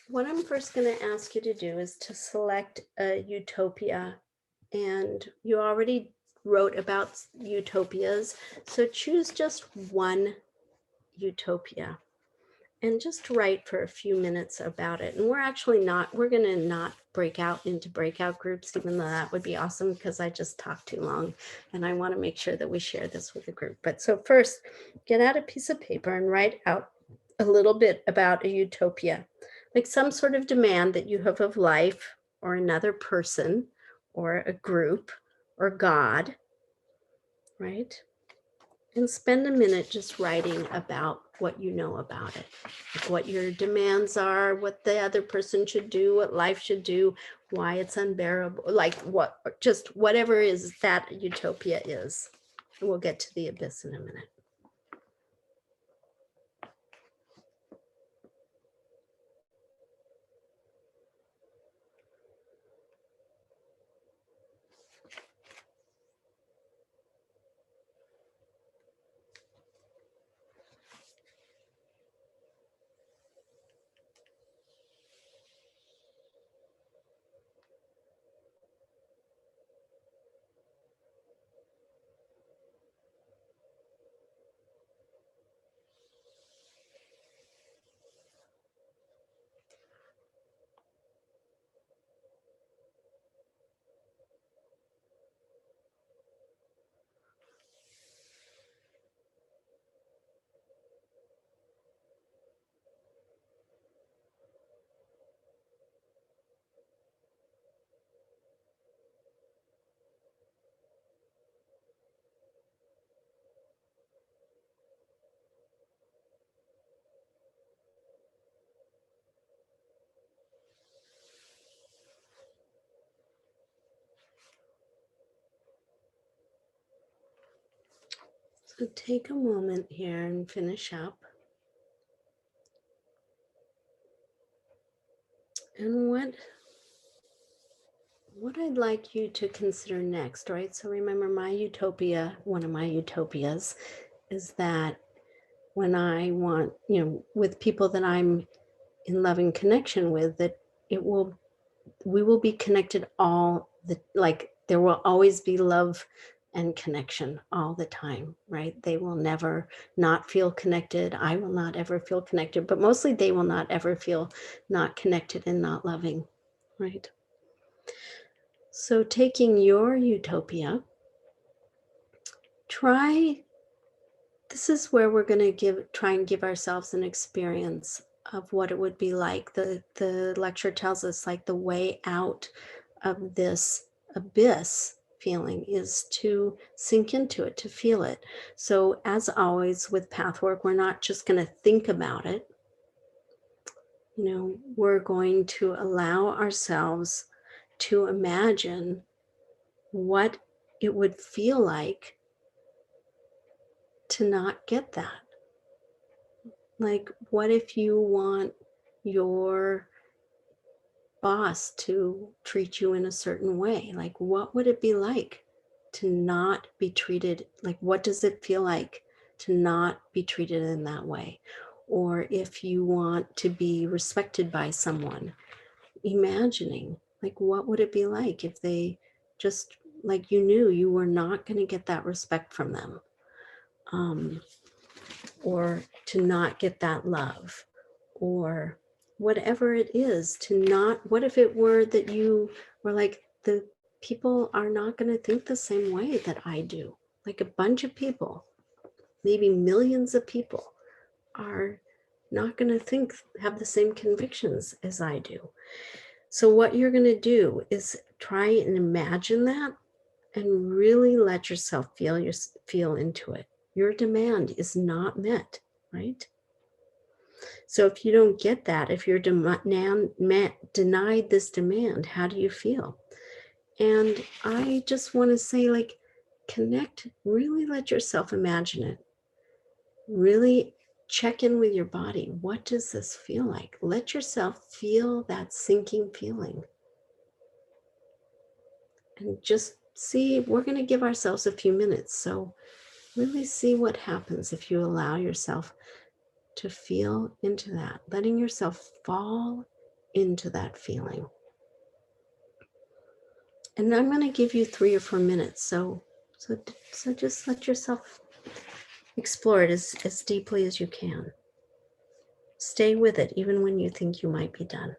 S3: what I'm first going to ask you to do is to select a utopia. And you already wrote about utopias, so choose just one utopia and just write for a few minutes about it. And we're going to not break out into breakout groups, even though that would be awesome because I just talked too long and I want to make sure that we share this with the group. But so first, get out a piece of paper and write out a little bit about a utopia, like some sort of demand that you have of life or another person or a group or God, right? And spend a minute just writing about what you know about it, like what your demands are, what the other person should do, what life should do, why it's unbearable, like what, just whatever is that utopia is. We'll get to the abyss in a minute. So take a moment here and finish up. And what I'd like you to consider next, right? So remember my utopia, one of my utopias is that when I want, with people that I'm in loving connection with, that we will be connected there will always be love and connection all the time, right? They will never not feel connected. I will not ever feel connected, but mostly they will not ever feel not connected and not loving, right? So taking your utopia, this is where we're going to try and give ourselves an experience of what it would be like. The lecture tells us like the way out of this abyss feeling is to sink into it, to feel it. So as always with pathwork, we're not just going to think about it. We're going to allow ourselves to imagine what it would feel like to not get that. Like, what if you want your boss to treat you in a certain way? Like, what would it be like to not be treated? Like, what does it feel like to not be treated in that way? Or if you want to be respected by someone, imagining, like, what would it be like if they just, like, you knew you were not going to get that respect from them? Or to not get that love, or whatever it is, what if it were that you were like, the people are not going to think the same way that I do. Like a bunch of people, maybe millions of people are not going to have the same convictions as I do. So what you're going to do is try and imagine that and really let yourself feel into it. Your demand is not met, right? So if you don't get that, if you're denied this demand, how do you feel? And I just want to say, like, connect, really let yourself imagine it. Really check in with your body. What does this feel like? Let yourself feel that sinking feeling. And just see, we're going to give ourselves a few minutes. So really see what happens if you allow yourself to feel into that, letting yourself fall into that feeling. And I'm going to give you 3 or 4 minutes. So just let yourself explore it as deeply as you can. Stay with it, even when you think you might be done.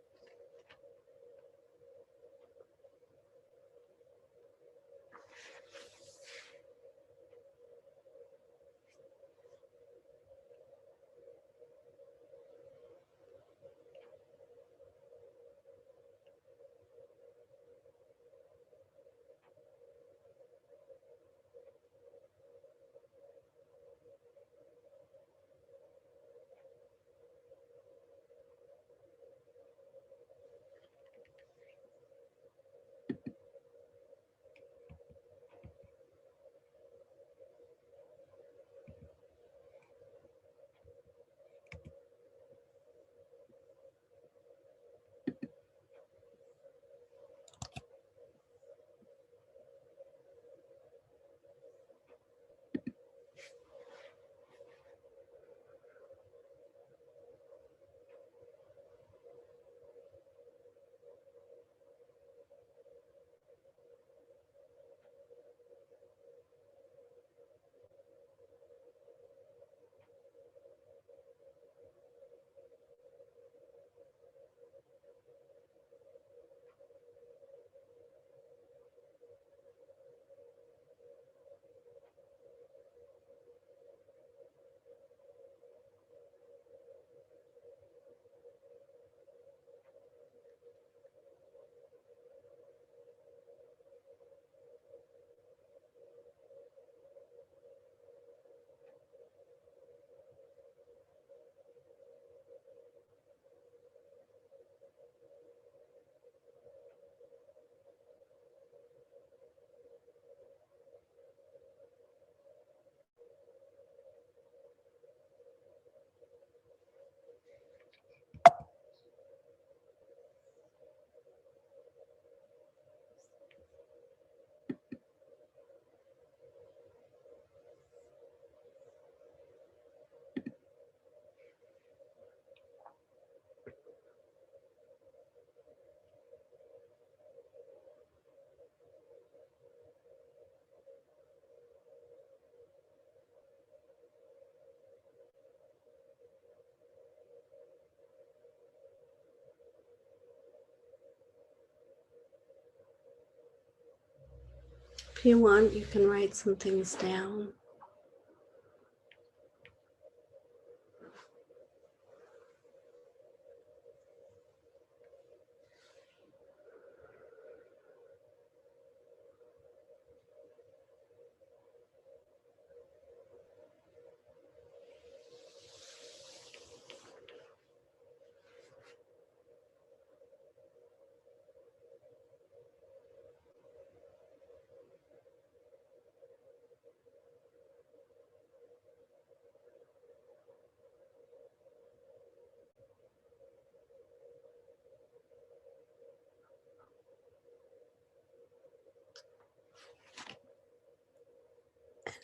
S3: If you want, you can write some things down.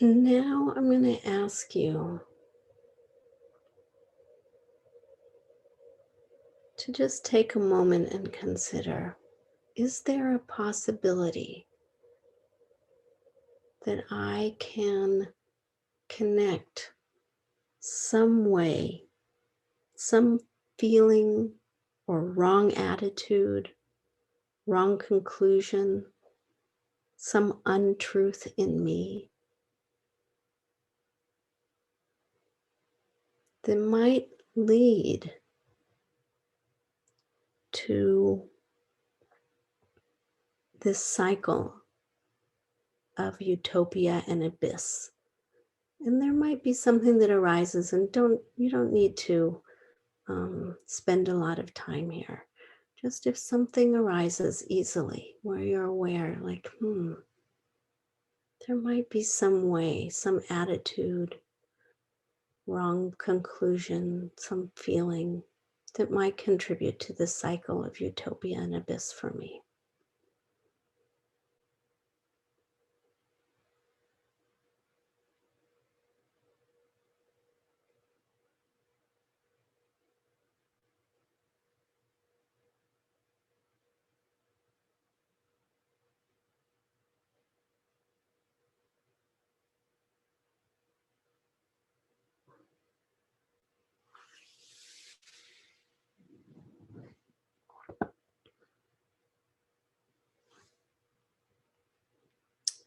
S3: And now I'm going to ask you to just take a moment and consider, is there a possibility that I can connect some way, some feeling or wrong attitude, wrong conclusion, some untruth in me that might lead to this cycle of utopia and abyss? And there might be something that arises, and you don't need to spend a lot of time here. Just if something arises easily where you're aware, like, there might be some way, some attitude, wrong conclusion, some feeling that might contribute to this cycle of utopia and abyss for me.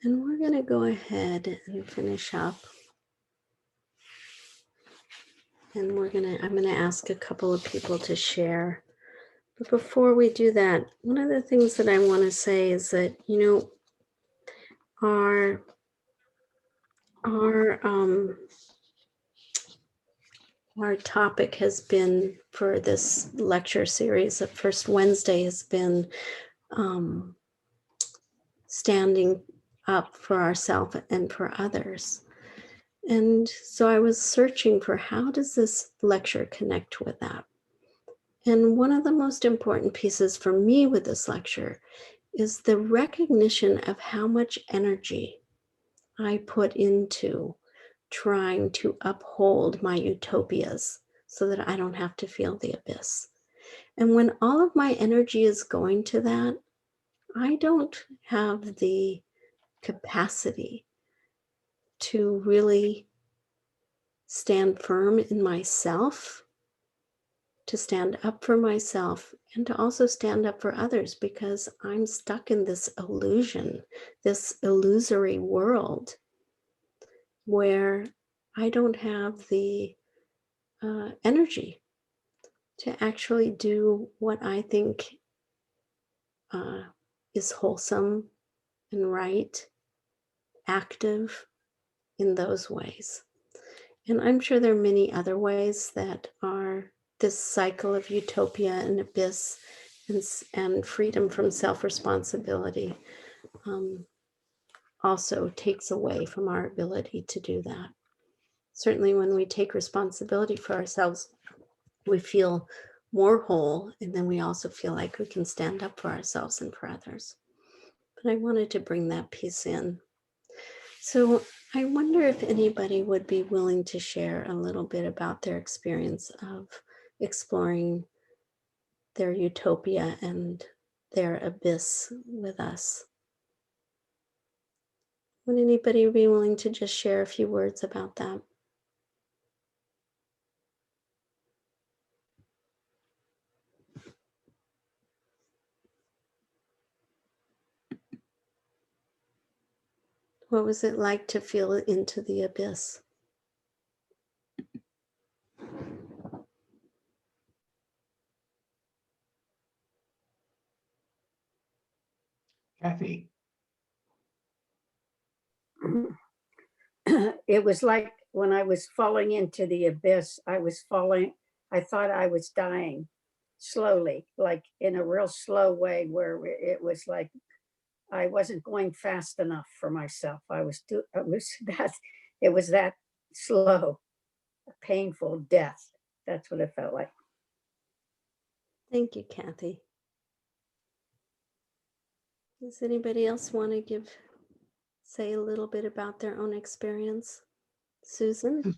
S3: And we're going to go ahead and finish up. And I'm going to ask a couple of people to share. But before we do that, one of the things that I want to say is that, our topic has been, for this lecture series, the first Wednesday has been standing up for ourselves and for others. And so I was searching for, how does this lecture connect with that? And one of the most important pieces for me with this lecture is the recognition of how much energy I put into trying to uphold my utopias so that I don't have to feel the abyss. And when all of my energy is going to that, I don't have the capacity to really stand firm in myself, to stand up for myself, and to also stand up for others, because I'm stuck in this illusion, this illusory world where I don't have the energy to actually do what I think is wholesome and right, active in those ways. And I'm sure there are many other ways that are this cycle of utopia and abyss and freedom from self-responsibility also takes away from our ability to do that. Certainly when we take responsibility for ourselves, we feel more whole, and then we also feel like we can stand up for ourselves and for others. But I wanted to bring that piece in. So I wonder if anybody would be willing to share a little bit about their experience of exploring their utopia and their abyss with us. Would anybody be willing to just share a few words about that? What was it like to feel into the abyss?
S4: Kathy,
S11: It was like when I was falling into the abyss, I thought I was dying slowly, like in a real slow way where it was like I wasn't going fast enough for myself. It was that slow, painful death. That's what it felt like.
S3: Thank you, Kathy. Does anybody else want to say a little bit about their own experience? Susan?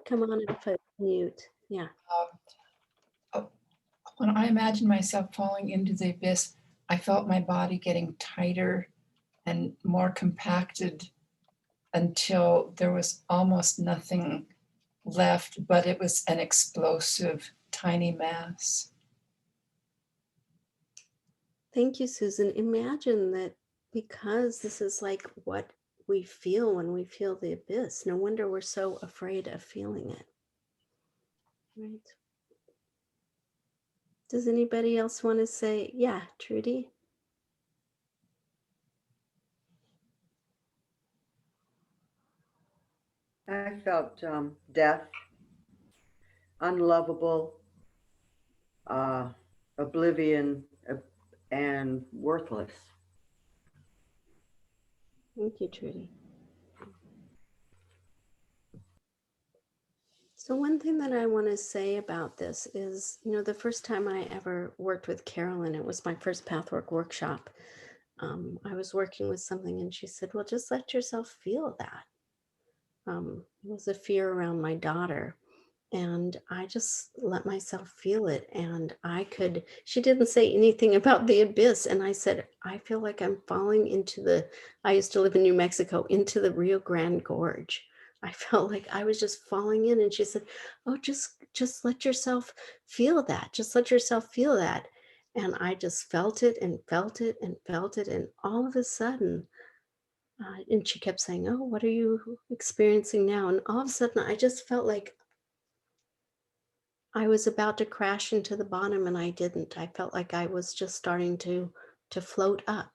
S3: Come on and put mute. Yeah.
S14: When I imagined myself falling into the abyss, I felt my body getting tighter and more compacted until there was almost nothing left, but it was an explosive, tiny mass.
S3: Thank you, Susan. Imagine that, because this is like what we feel when we feel the abyss. No wonder we're so afraid of feeling it. Right. Does anybody else want to say, yeah, Trudy?
S10: I felt death, unlovable, oblivion, and worthless.
S3: Thank you, Trudy. So one thing that I want to say about this is, the first time I ever worked with Carolyn, it was my first Pathwork workshop. I was working with something and she said, well, just let yourself feel that. It was a fear around my daughter. And I just let myself feel it. And she didn't say anything about the abyss. And I said, I feel like I'm falling I used to live in New Mexico, into the Rio Grande Gorge. I felt like I was just falling in. And she said, oh, just let yourself feel that. Just let yourself feel that. And I just felt it and felt it and felt it. And all of a sudden, and she kept saying, oh, what are you experiencing now? And all of a sudden, I just felt like I was about to crash into the bottom, and I didn't. I felt like I was just starting to float up.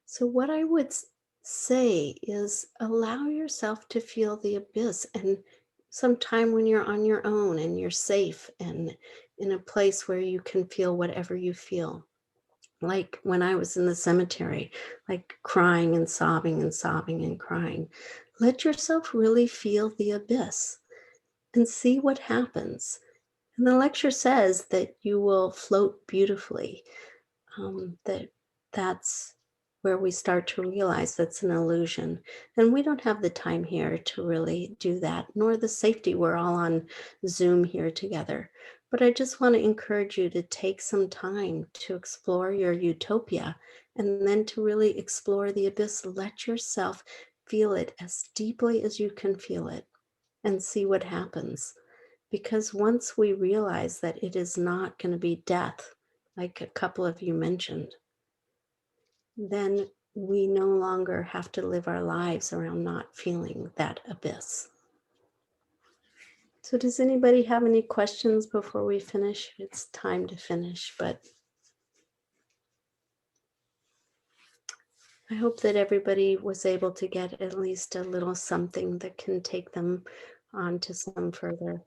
S3: So what I would say is allow yourself to feel the abyss, and sometime when you're on your own and you're safe and in a place where you can feel whatever you feel. Like when I was in the cemetery, like crying and sobbing and sobbing and crying. Let yourself really feel the abyss and see what happens. And the lecture says that you will float beautifully. That's where we start to realize that's an illusion. And we don't have the time here to really do that, nor the safety. We're all on Zoom here together. But I just want to encourage you to take some time to explore your utopia and then to really explore the abyss. Let yourself feel it as deeply as you can feel it and see what happens. Because once we realize that it is not going to be death, like a couple of you mentioned, then we no longer have to live our lives around not feeling that abyss. So does anybody have any questions before we finish? It's time to finish, but I hope that everybody was able to get at least a little something that can take them on to some further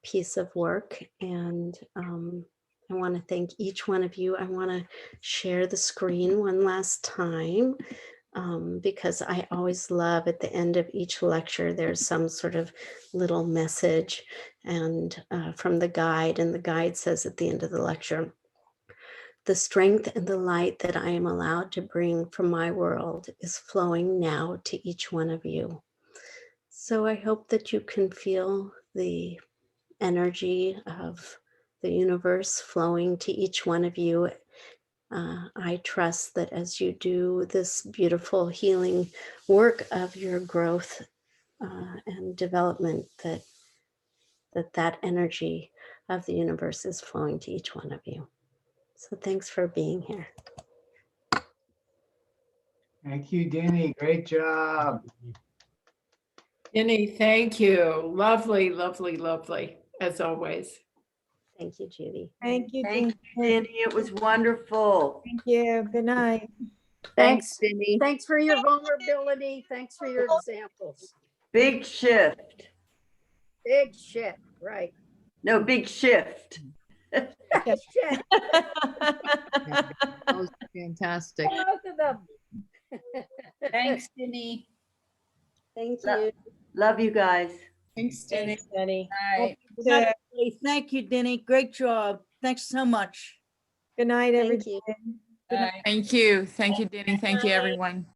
S3: piece of work. And I want to thank each one of you. I want to share the screen one last time because I always love at the end of each lecture, there's some sort of little message and from the guide. And the guide says at the end of the lecture, the strength and the light that I am allowed to bring from my world is flowing now to each one of you. So I hope that you can feel the energy of the universe flowing to each one of you. I trust that as you do this beautiful healing work of your growth and development, that energy of the universe is flowing to each one of you. So thanks for being here.
S4: Thank you, Denny. Great job.
S1: Jenny, thank you. Lovely, lovely, lovely, as always.
S3: Thank you, Judy.
S8: Thank you.
S10: Thank you,
S8: Jean.
S10: Danny. It was wonderful.
S8: Thank you. Good night.
S11: Thanks.
S2: Cindy.
S11: Thanks for your vulnerability. Thanks for your examples.
S10: Big shift.
S11: Big shit, right.
S10: No, big shift.
S11: Shit,
S15: That was fantastic.
S11: both of them.
S12: Thanks, Denny.
S3: Thank
S10: Lo-
S3: you.
S10: Love you guys.
S15: Thanks, Jenny.
S13: Denny.
S12: Bye.
S8: Good night, everybody. Thank you, Denny. Great job. Thanks so much. Good night,
S3: Thank
S8: everybody.
S3: you.
S12: Bye.
S15: Thank you. Thank you, Denny. Thank you, everyone.